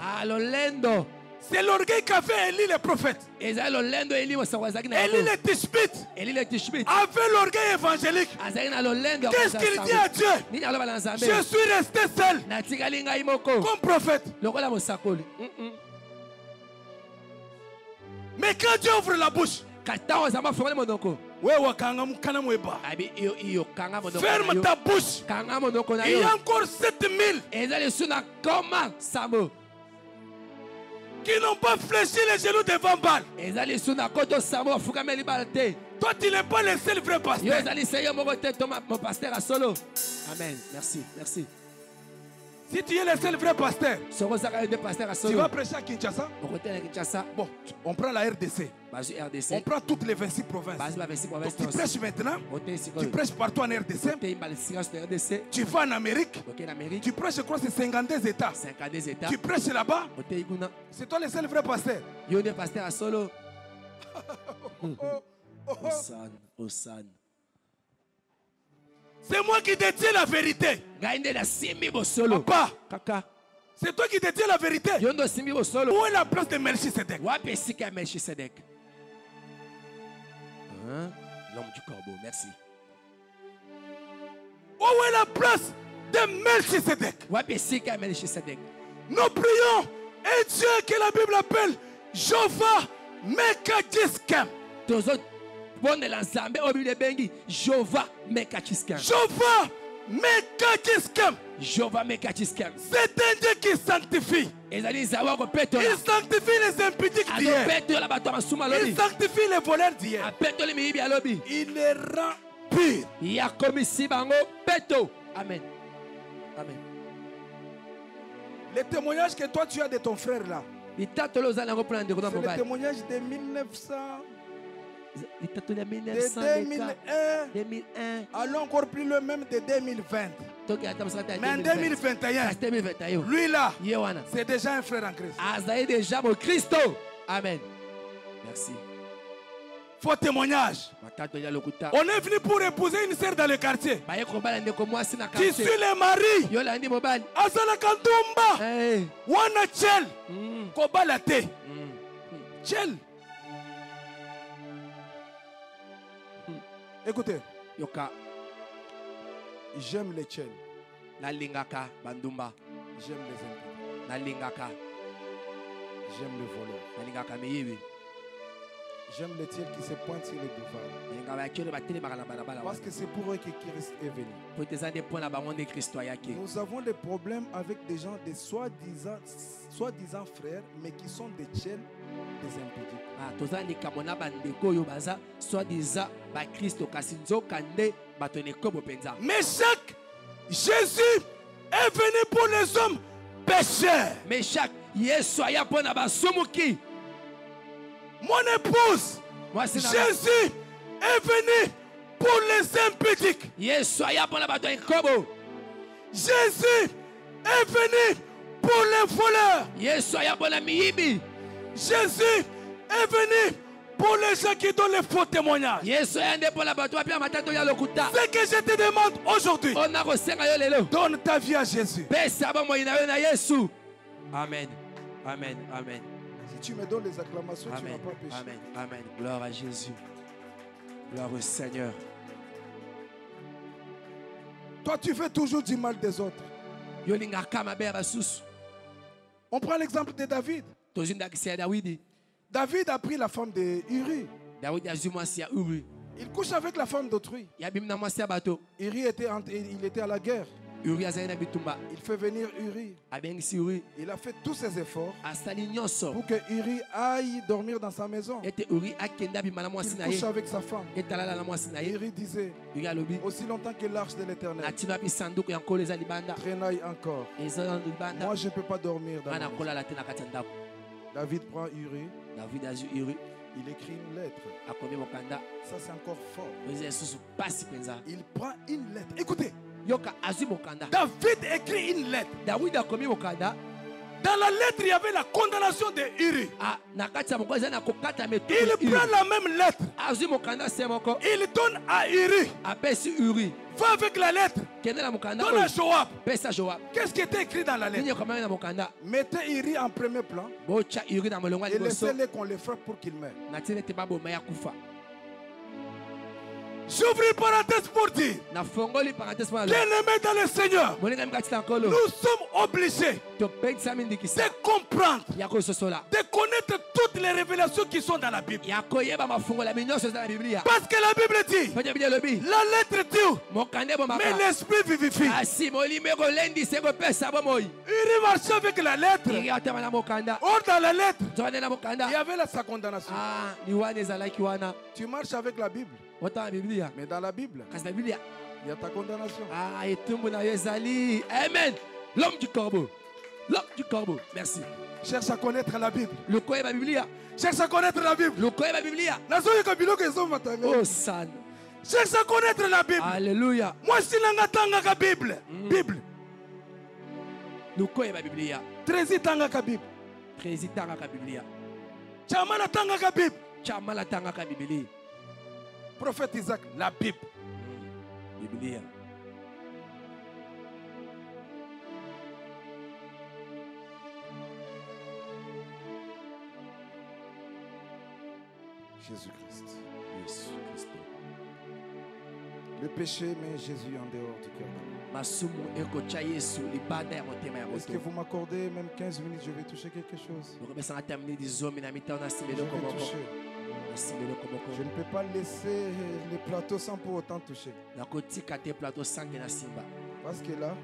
C'est l'orgueil qu'avait Élie le prophète. Élie le Tishbite avait l'orgueil évangélique. Qu'est-ce qu'il dit à Dieu? Je suis resté seul comme prophète. Mais quand Dieu ouvre la bouche, ferme ta bouche. Il y a encore 7000 qui n'ont pas fléchi les genoux devant Baal. Toi, tu n'es pas le seul vrai pasteur. Amen. Merci. Merci. Si tu es le seul vrai pasteur, tu vas prêcher à Kinshasa. Bon, on prend la RDC. On prend toutes les 26 provinces. Donc tu prêches maintenant. Tu prêches partout en RDC. Tu vas en Amérique. Tu prêches, je crois, c'est 52 États. Tu prêches là-bas. C'est toi le seul vrai pasteur. C'est moi qui détiens la vérité. Papa, c'est toi qui détiens la vérité. Où est la place de Melchisedec? L'homme du corbeau, merci. Où est la place de Melchisedec? Nous prions un Dieu que la Bible appelle Jova Mekadiskem. Jova Mekachiskem. Jova Mekadiskem. C'est un Dieu qui sanctifie. Il sanctifie les impudiques d'hier. Il sanctifie les voleurs d'hier. Il les rend purs. Amen. Amen. Le témoignage que toi tu as de ton frère là, c'est le témoignage de 1900. De 2001, allons encore plus le même de 2020. Mais en 2021, lui là, c'est déjà un frère en Christ. Amen. Merci. Faux témoignage. On est venu pour épouser une sœur dans le quartier. Tu suis le mari. Azala Kantumba. Wana Chel. Kobalate. Chel. Écoutez. J'aime les Chel. J'aime les impies. J'aime le voleur. J'aime les tiers qui se pointent sur les boulevards. Parce que c'est pour eux que Christ est venu. Nous avons des problèmes avec des gens, des soi-disant frères, mais qui sont des Chel, des impies. Mais chaque Jésus est venu pour les hommes pécheurs. Mais chaque mon épouse, Jésus est venu pour les impudiques. Jésus est venu pour les voleurs. Jésus est venu pour les gens qui donnent les faux témoignages. Ce que je te demande aujourd'hui, donne ta vie à Jésus. Amen. Amen. Amen. Si tu me donnes les acclamations, amen, tu n'as pas péché. Amen. Amen. Gloire à Jésus. Gloire au Seigneur. Toi, tu fais toujours du mal des autres. On prend l'exemple de David. David a pris la femme de Uri. Il couche avec la femme d'autrui. Uri était à la guerre. Il fait venir Uri. Il a fait tous ses efforts pour que Uri aille dormir dans sa maison. Il couche avec sa femme. Uri disait, aussi longtemps que l'arche de l'Éternel traînaille encore, moi je ne peux pas dormir dans la maison. David prend Uri. Il écrit une lettre. Ça c'est encore fort. Il prend une lettre. Écoutez. David écrit une lettre. Dans la lettre, il y avait la condamnation de Uri. Il prend la même lettre. Il donne à Uri. Va avec la lettre. Donne à Joab. Qu'est-ce qui était écrit dans la lettre? Mettez Uri en premier plan et laissez-le qu'on le frappe pour qu'il meure. J'ouvre une parenthèse pour dire, bien-aimé dans le Seigneur, nous sommes obligés de comprendre, de connaître toutes les révélations qui sont dans la Bible. Parce que la Bible dit, la lettre tue, mais l'esprit vivifie. Il marchait avec la lettre. Or dans la lettre, il y avait sa condamnation. Tu marches avec la Bible. Mais dans la Bible, il y a ta condamnation. Amen. L'homme du corbeau. L'homme du corbeau. Merci. Cherche à connaître la Bible. Le koye ba Biblia. Cherche à connaître la Bible. Le koye ba Biblia. Oh san. Cherche à connaître la Bible. Alléluia. Moi, si la Bible. Bible. Le koye ba Biblia. Trési tangaka Bible. Trési tangaka Biblia. Chamala tangaka Bible. Chamala tangaka Biblia. Prophète Isaac, la Bible. Biblia. Jésus-Christ. Jésus-Christ. Le péché met Jésus en dehors du cœur de l'homme. Est-ce que vous m'accordez même 15 minutes, je vais toucher quelque chose. Je vais toucher. Je ne peux pas laisser les plateaux sans pour autant toucher. Parce que là,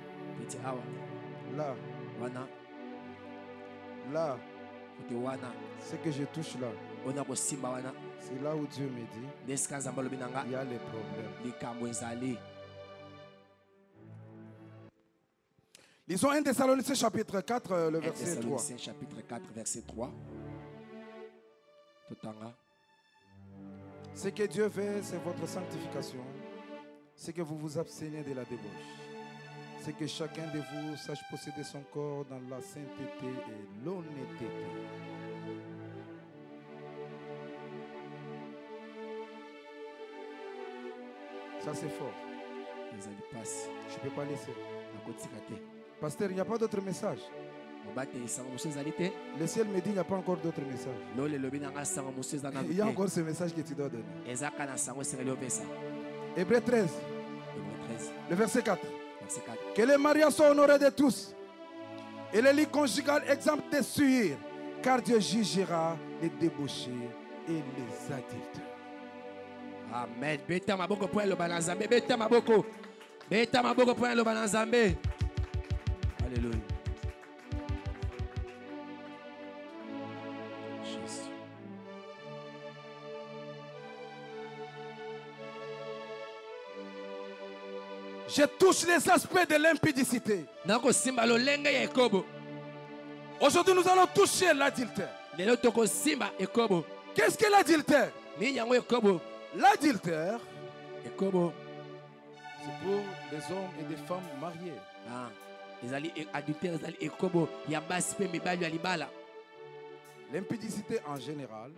ce que je touche là, c'est là où Dieu me dit, il y a les problèmes. Lisons 1 Thessaloniciens chapitre 4, le verset 3. Chapitre 4, verset 3. Ce que Dieu veut, c'est votre sanctification. C'est que vous vous abstenez de la débauche. C'est que chacun de vous sache posséder son corps dans la sainteté et l'honnêteté. Ça c'est fort. Je ne peux pas laisser. Pasteur, il n'y a pas d'autre message. Le ciel me dit qu'il n'y a pas encore d'autres messages. Il y a encore ce message que tu dois donner. Hébreux 13, le verset 4. Que les mariages soient honorés de tous et les lits conjugales exempts de suivre, car Dieu jugera les débauchés et les adultères. Amen. Beta maboko pour le banazambe. Beta maboko. Beta maboko pour le banazambe. Alléluia. Jésus. Je touche les aspects de l'impudicité. Aujourd'hui, nous allons toucher l'adultère. Qu'est-ce que l'adultère? L'adultère, c'est pour les hommes et les femmes mariés. L'impudicité en général,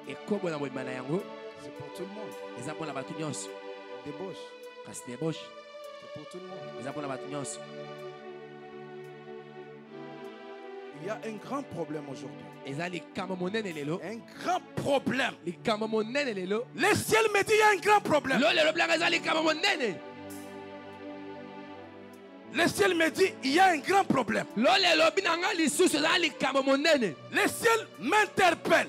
c'est pour tout le monde. Débauche, c'est pour tout le monde. Il y a un grand problème aujourd'hui. Un grand problème. Le ciel me dit qu'il y a un grand problème. Le ciel me dit qu'il y a un grand problème. Le ciel m'interpelle.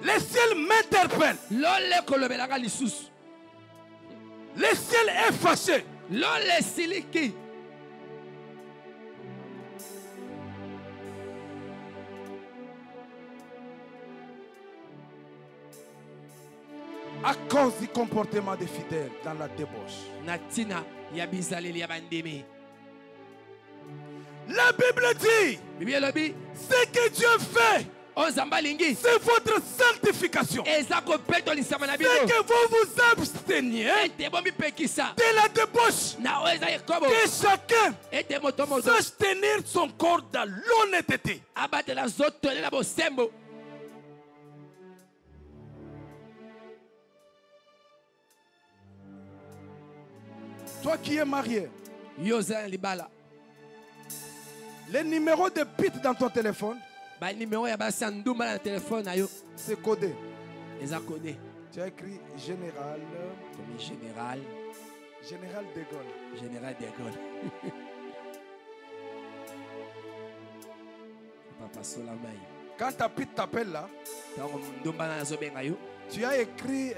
Le ciel m'interpelle. Le ciel est fâché. À cause du comportement des fidèles dans la débauche. La Bible dit, ce que Dieu fait, c'est votre sanctification. C'est que vous vous absteniez de la débauche. Que chacun sache tenir son corps dans l'honnêteté. Toi qui es marié, les numéros de bits dans ton téléphone, c'est codé. Tu as écrit général. Général de Gaulle. Quand ta pite t'appelle là, tu as écrit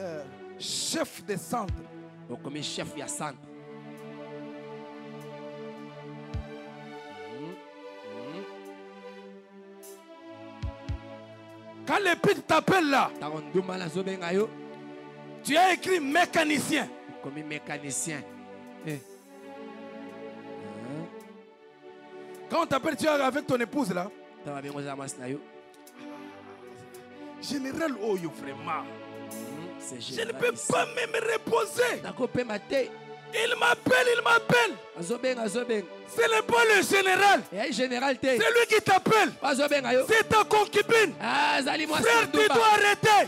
chef de centre. Quand les pits t'appellent là, Tu as écrit mécanicien. Comme mécanicien. Quand on t'appelle, tu es avec ton épouse là. Général Oyo, vraiment. Je ne peux pas même me reposer. Il m'appelle. Ce n'est pas le général. C'est lui qui t'appelle. C'est ta concubine. Frère, tu dois arrêter.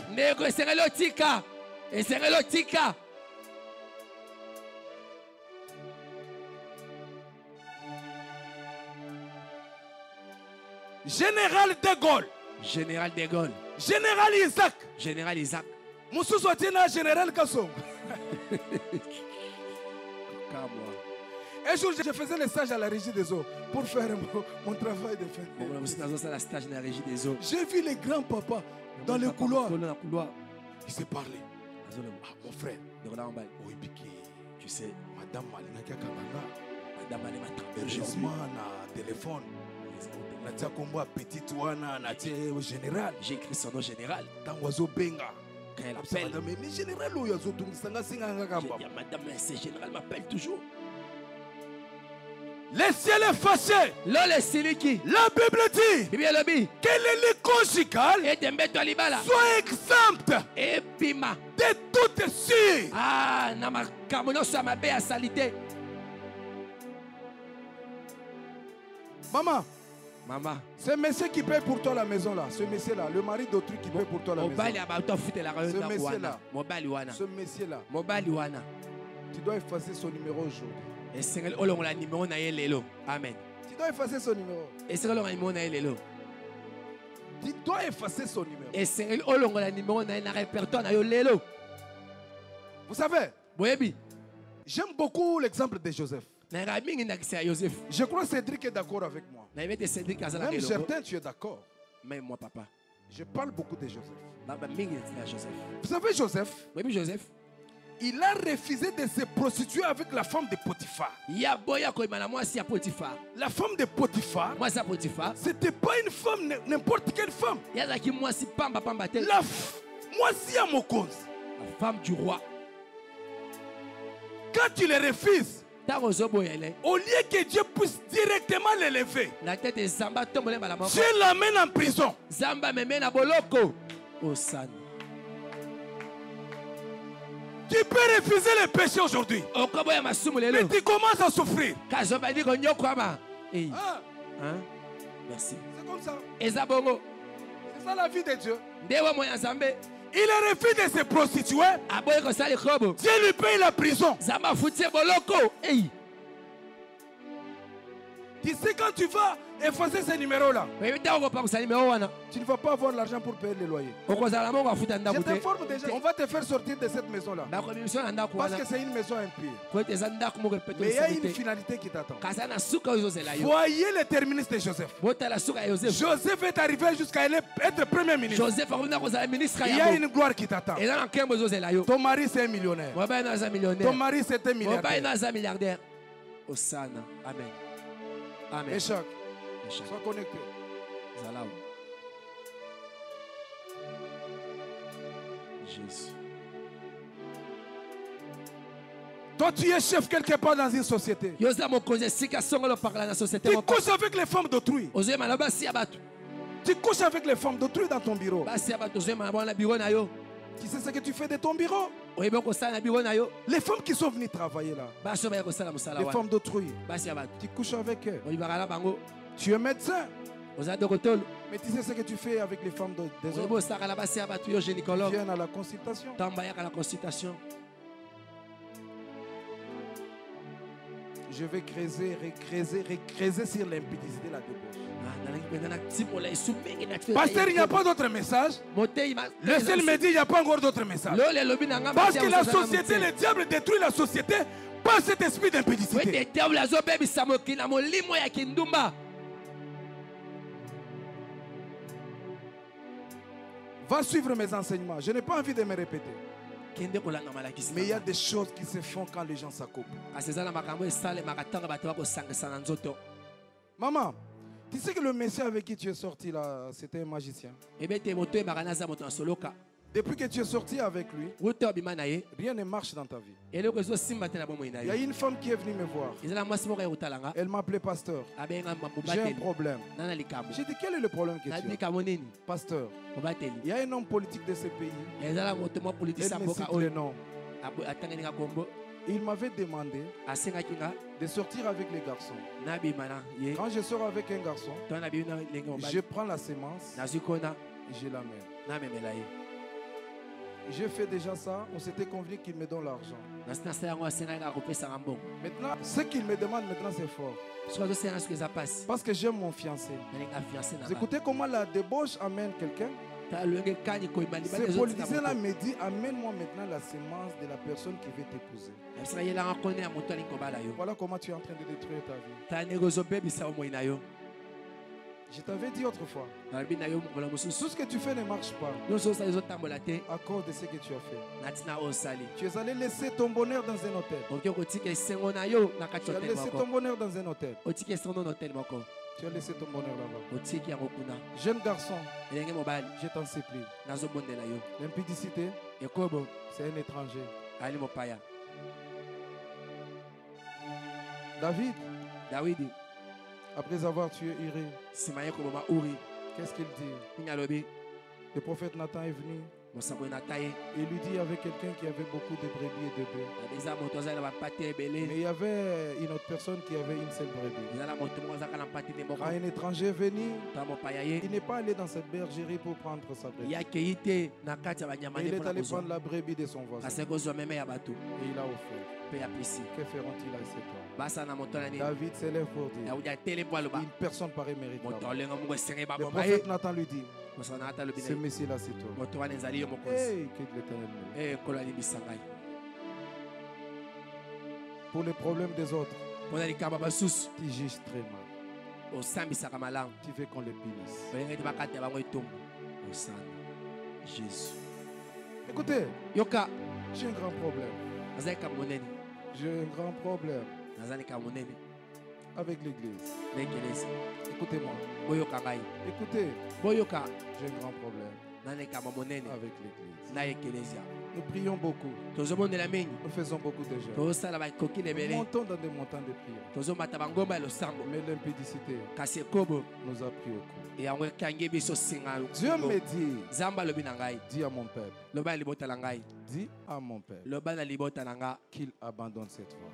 Général de Gaulle. Général de Gaulle. Général Isaac. Général Isaac. Moussou Sotina, Général Kasson. Un jour, je faisais le stage à la régie des eaux pour faire mon travail de fin. J'ai vu les grands papas dans le couloir. Ils se parlaient. Ah, mon frère, tu sais, Madame Malina Kakanga, heureusement, na téléphone. Natia Kombo petite wana natia au général. J'ai écrit son nom général. Tangozo Benga. Quand elle appelle. Madame, mais général, madame, ce général m'appelle toujours. Le ciel est fâché. La Bible dit que les conjugales soient exemptes de toute suite. Ah, ma salité. Maman. Maman. C'est monsieur qui paye pour toi la maison là. Ce monsieur là, le mari d'autrui qui paye pour toi la maison. Ce monsieur là. Ce monsieur là. Tu dois effacer son numéro aujourd'hui. Amen. Tu dois effacer son numéro. Tu dois effacer son numéro. Vous savez, j'aime beaucoup l'exemple de Joseph. Je crois que Cédric est d'accord avec moi. Même certains, tu es d'accord. Même moi, papa. Je parle beaucoup de Joseph. Vous savez, Joseph, il a refusé de se prostituer avec la femme de Potiphar. La femme de Potiphar, c'était pas une femme, n'importe quelle femme. La femme du roi. Quand tu le refuses, au lieu que Dieu puisse directement l'élever, Dieu l'amène en prison. Tu peux refuser le péché aujourd'hui, mais tu commences à souffrir. Merci. C'est comme ça. C'est ça la vie de Dieu. Il a refusé de se prostituer. Dieu lui paye la prison. Tu sais, quand tu vas effacer ces numéros-là, tu ne vas pas avoir l'argent pour payer le loyer. Je t'informe déjà, on va te faire sortir de cette maison-là. Parce que c'est une maison impure. Mais il y a une finalité qui t'attend. Voyez le terminus de Joseph. Joseph est arrivé jusqu'à être premier ministre. Il y a une gloire qui t'attend. Ton mari c'est un millionnaire. Ton mari c'est un milliardaire. Osana. Amen. Amen. Échec. Sois connecté. Jésus. Toi, tu es chef quelque part dans une société. Tu couches avec les femmes d'autrui. Tu couches avec les femmes d'autrui dans ton bureau. Tu sais ce que tu fais de ton bureau? Les femmes qui sont venues travailler là, les femmes d'autrui, tu couches avec eux. Tu es médecin, mais tu sais ce que tu fais avec les femmes des autres? Ils viennent à la consultation. Je vais recreuser sur l'impudicité, la débauche. Pasteur, il n'y a pas d'autre message. Le ciel me dit il n'y a pas encore d'autre message. Parce que la société, le diable détruit la société par cet esprit d'impudicité. Va suivre mes enseignements. Je n'ai pas envie de me répéter. Mais il y a des choses qui se font quand les gens s'accouplent. Maman, tu sais que le monsieur avec qui tu es sorti là, c'était un magicien. Depuis que tu es sorti avec lui, rien ne marche dans ta vie. Il y a une femme qui est venue me voir. Elle m'a appelé pasteur. J'ai un problème. J'ai dit, quel est le problème que tu as? Pasteur, il y a un homme politique de ce pays. Elle me cite le nom. Il m'avait demandé de sortir avec les garçons. Quand je sors avec un garçon, je prends la sémence et je l'amène. J'ai fait déjà ça, on s'était convenu qu'il me donne l'argent. Maintenant, ce qu'il me demande maintenant, c'est fort. Parce que j'aime mon fiancé. Vous écoutez comment la débauche amène quelqu'un? Ce politicien-là me dit, amène-moi maintenant la sémence de la personne qui veut t'épouser. Voilà comment tu es en train de détruire ta vie. Je t'avais dit autrefois, tout ce que tu fais ne marche pas à cause de ce que tu as fait. Tu es allé laisser ton bonheur dans un hôtel. Tu as laissé ton bonheur dans un hôtel. Tu as laissé ton bonheur là-bas. Jeune garçon, je t'en supplie. L'impudicité, c'est un étranger. David, après avoir tué Uri, qu'est-ce qu'il dit? Le prophète Nathan est venu. Il lui dit qu'il y avait quelqu'un qui avait beaucoup de brebis et de bœufs. Mais il y avait une autre personne qui avait une seule brebis. Quand un étranger est venu, il n'est pas allé dans cette bergerie pour prendre sa brebis. Il est allé prendre la brebis de son voisin. Et il a offert. Que feront-ils à cet homme? David s'élève pour dire, une personne pareille mérite la mort. Le prophète Nathan lui dit, ce Messie-là c'est toi. Hey, que l'Éternel m'aime. Pour les problèmes des autres, tu juges très mal. Tu veux qu'on les punisse. Jésus. Écoutez, j'ai un grand problème. J'ai un grand problème avec l'église. Écoutez-moi. Écoutez, j'ai un grand problème avec l'église. Nous prions beaucoup. Nous faisons beaucoup de jeûnes. Nous montons dans des montagnes de prière. Mais l'impudicité nous a pris au cou. Dieu me dit, dis à mon peuple, dis à mon peuple qu'il abandonne cette voie.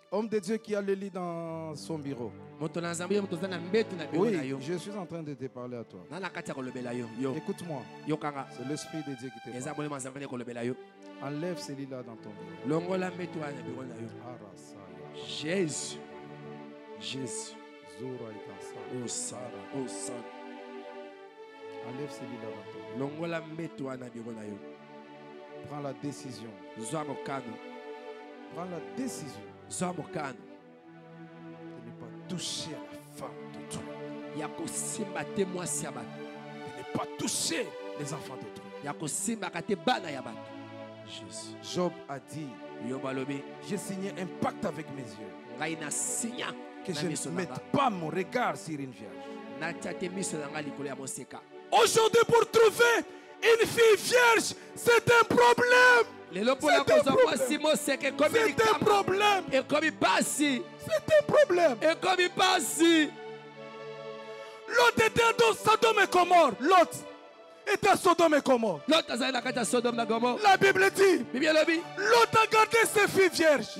Homme de Dieu qui a le lit dans son bureau. Oui, je suis en train de te parler à toi. Écoute-moi. C'est l'Esprit de Dieu qui te parle. Enlève ce lit-là dans ton bureau. Jésus. Jésus. Enlève ce lit-là dans ton bureau. Prends la décision. Prends la décision de ne pas toucher à la femme d'autrui. De ne pas toucher les enfants d'autrui. Job a dit, j'ai signé un pacte avec mes yeux, que je ne mette pas mon regard sur une vierge. Aujourd'hui, pour trouver une fille vierge, c'est un problème. C'est un problème. L'autre était dans Sodome et Gomorrhe. L'autre était à Sodome et Gomorrhe. La Bible dit, l'autre a gardé ses filles vierges.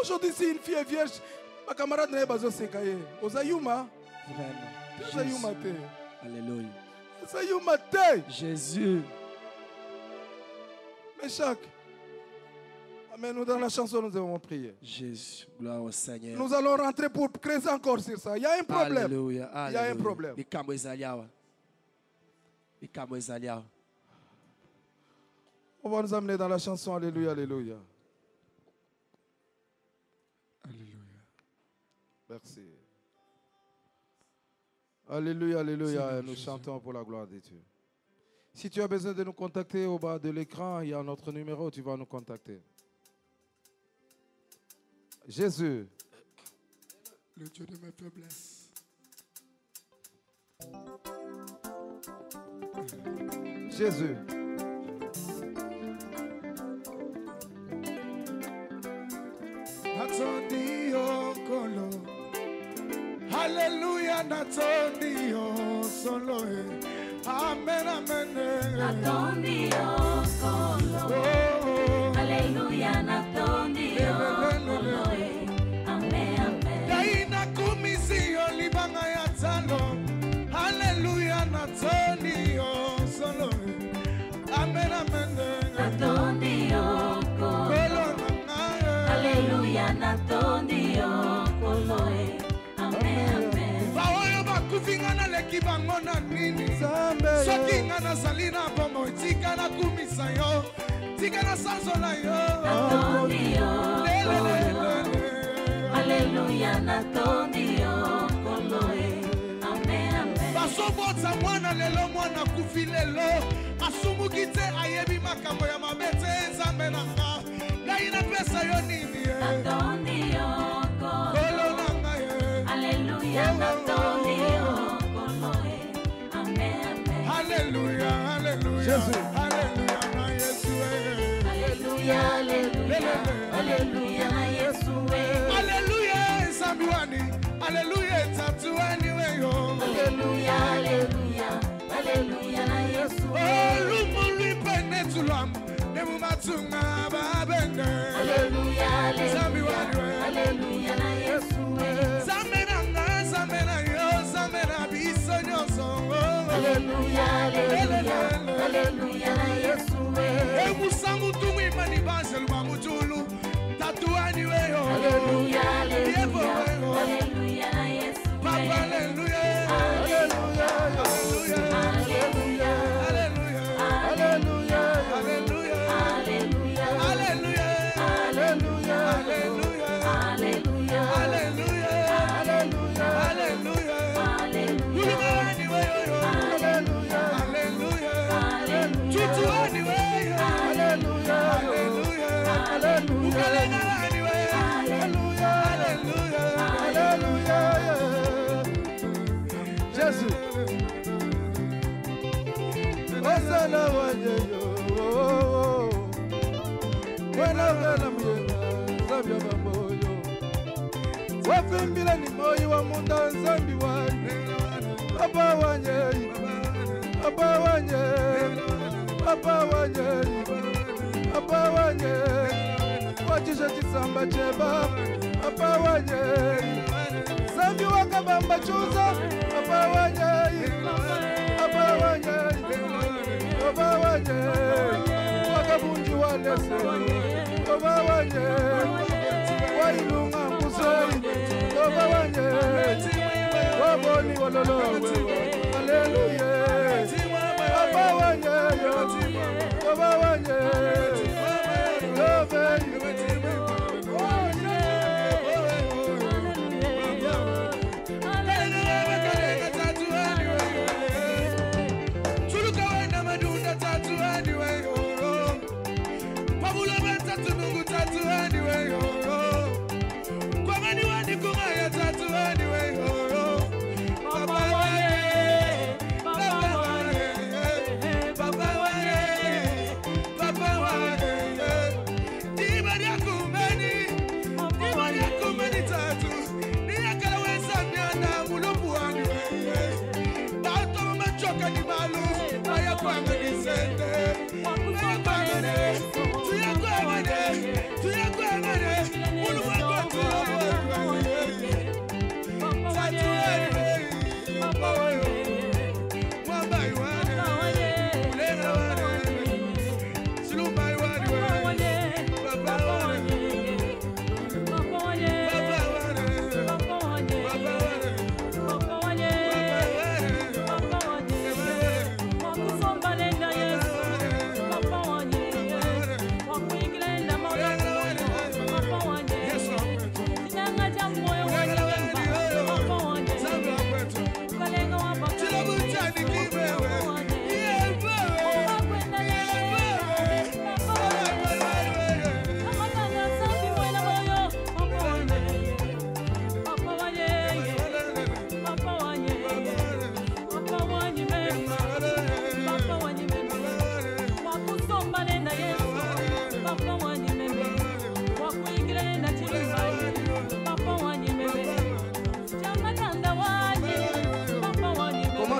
Aujourd'hui, si une fille est vierge, ma camarade n'est pas au Sekaye. Ozayuma. Alléluia. Jésus. Mais chaque. Amen. Nous dans la chanson, nous avons prié. Jésus. Gloire au Seigneur. Nous allons rentrer pour creuser encore sur ça. Il y a un problème. Alléluia. Il y a un problème. On va nous amener dans la chanson. Alléluia, alléluia. Alléluia. Merci. Alléluia, alléluia. Nous chantons pour la gloire de Dieu. Si tu as besoin de nous contacter au bas de l'écran, il y a notre numéro, tu vas nous contacter. Jésus, le Dieu de mes faiblesses, Jésus. Natondi okolo. Hallelujah, natondi solo. Amen, amen. Natondi okolo. Hallelujah, natondi okolo. Amen, amen. Daina kumisi olibanga ya talo. Hallelujah, natondi solo. Amen, amen. Natondi okolo. Hallelujah, natondi okolo. Amen, amen. Baoyo bakufinga na leki bango na nini. Soki nga na salina bomo. Tika na kumisa yo. Tika na sanzola yo. Natondi okolo. Hallelujah, natondi okolo. Amen, amen. Basobota mwana lelo mwana kufi lelo. Asumukite ayebi makambo ya mabete nzambe na nga. Gaina pesa yo nini ye. Natondi okolo. Kolo na nga ye. Hallelujah, natondi okolo. Amen, amen. Hallelujah, hallelujah. Jésus. Hallelujah na Yesu ye. Hallelujah, hallelujah. Hallelujah na Yesu we. Hallelujah zambiwani. Hallelujah tatuani we yo. Hallelujah, hallelujah. Hallelujah na Yesu we. Lumuli pene tulam. Nemu matunga babende. Hallelujah, Zambiwani we. hallelujah. Hallelujah na Yesu we. Zamena nga zamena yo. Zamena biso nyoso. Hallelujah, hallelujah. Hallelujah na Yesu we. Emusangu tungu imani banzel mamutulu. Tatuani we yo. Hallelujah, hallelujah. Hallelujah na Yesu we. Papa hallelujah. Hallelujah. Hallelujah. Hallelujah. Hallelujah. Hallelujah. Hallelujah. Hallelujah. Hallelujah. Hallelujah. Hallelujah. Hallelujah. Hallelujah. Hallelujah. Hallelujah. Hallelujah. Ulumani we yo. Hallelujah. Hallelujah. Tutuani we yo. Hallelujah. Hallelujah. Ukalenga wani we. Hallelujah. Hallelujah. Hallelujah. Jésus. Osana wanyeyo. Wena wena myenga. Zabya bamoyo. Wafimbila ni moyo wa munda zambi wani. Papa wanyeyi. Papa wanyeyi. Papa wanyeyi. Papa wanyeyi. Wachisha chisamba cheba. Papa wanyeyi. Zambi wakabamba chuza. Papa wanyeyi. Papa wanyeyi. Papa wanyeyi. Wakabunji waleseni. Papa wanyeyi. Wailunga kusei. Papa wanyeyi. Waboni walolowe. Hallelujah. Papa wanyeyi. Papa wanyeyi. Love you. Papa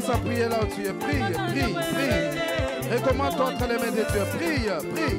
Commence à prier là où tu es. Prie, prie, prie. Recommande-toi entre les mains de Dieu. Prie, prie.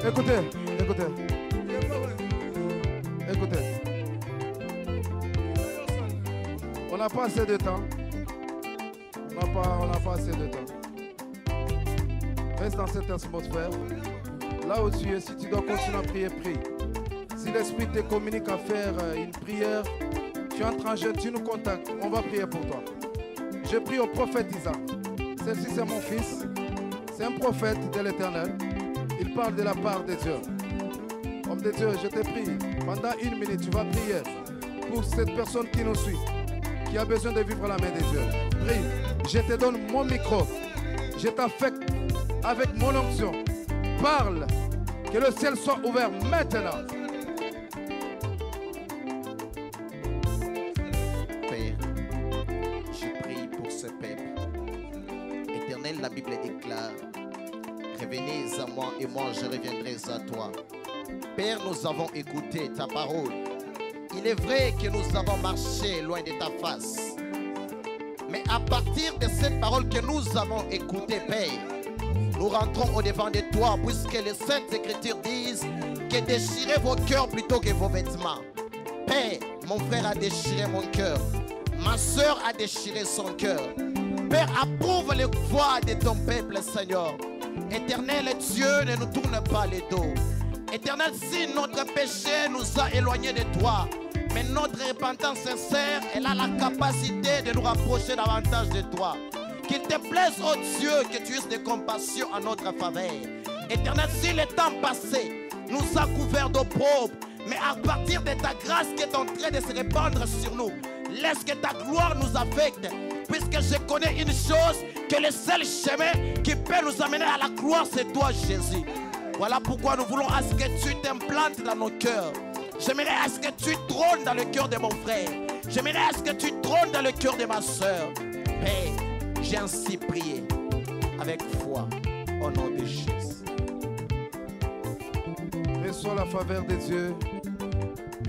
Écoutez, écoutez. Écoutez. On n'a pas assez de temps. On n'a pas assez de temps. Reste dans cette atmosphère. Là où tu es, si tu dois continuer à prier, prie. Si l'Esprit te communique à faire une prière, tu entres en jeûne, tu nous contactes. On va prier pour toi. Je prie au prophète Isaac. Celle-ci, c'est mon fils. C'est un prophète de l'Éternel. Il parle de la part de Dieu. Homme de Dieu, je te prie, pendant 1 minute, tu vas prier pour cette personne qui nous suit, qui a besoin de vivre la main de Dieu. Prie, je te donne mon micro. Je t'affecte avec mon onction. Parle, que le ciel soit ouvert maintenant. Père, je prie pour ce peuple. Éternel, la Bible déclare: revenez à moi et moi je reviendrai à toi. Père, nous avons écouté ta parole. Il est vrai que nous avons marché loin de ta face. Mais à partir de cette parole que nous avons écoutée, Père, nous rentrons au-devant de toi, puisque les Saintes Écritures disent que déchirez vos cœurs plutôt que vos vêtements. Père, mon frère a déchiré mon cœur. Ma soeur a déchiré son cœur. Père, approuve les voix de ton peuple, Seigneur. Éternel Dieu, ne nous tourne pas les dos. Éternel, si notre péché nous a éloignés de toi, mais notre repentance sincère, elle a la capacité de nous rapprocher davantage de toi. Qu'il te plaise, oh Dieu, que tu aies de compassion à notre faveur. Éternel, si le temps passé nous a couverts d'opprobre, mais à partir de ta grâce qui est en train de se répandre sur nous, laisse que ta gloire nous affecte. Puisque je connais une chose, que le seul chemin qui peut nous amener à la gloire, c'est toi, Jésus. Voilà pourquoi nous voulons à ce que tu t'implantes dans nos cœurs. J'aimerais à ce que tu trônes dans le cœur de mon frère. J'aimerais à ce que tu trônes dans le cœur de ma soeur. Père, j'ai ainsi prié avec foi au nom de Jésus. Reçois la faveur de Dieu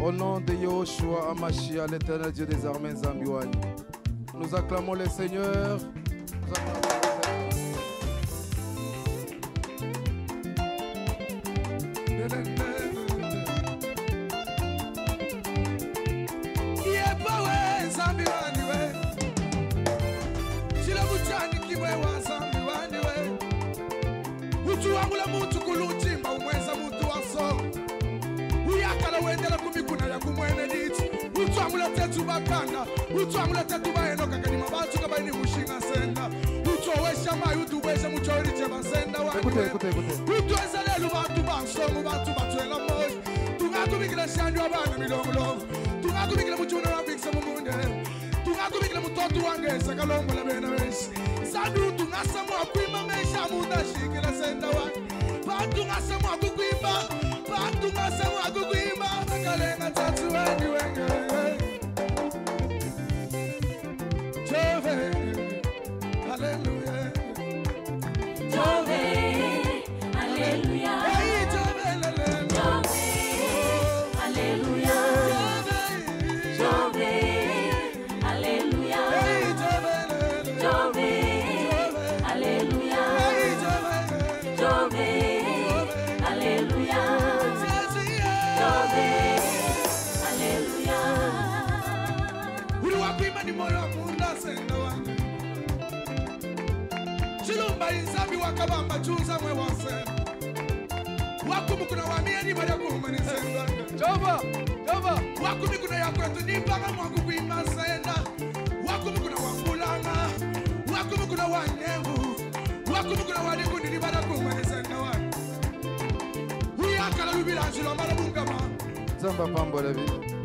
au nom de Yahushua Amashia, l'Éternel Dieu des armées Zambiwani. Nous acclamons le Seigneur. Nous acclamons le Écoutez. Wakabamba chuza mwe wase wakumukuna wamieni bada kumani senda Jova wakumukuna yakwetu nimbanga mwangu kuima senda wakumukuna wambulanga wakumukuna wanyevu wakumukuna wadikundi ni bada kumani senda wani uyakala lubila njilo mara bungama Zamba pambo la vie.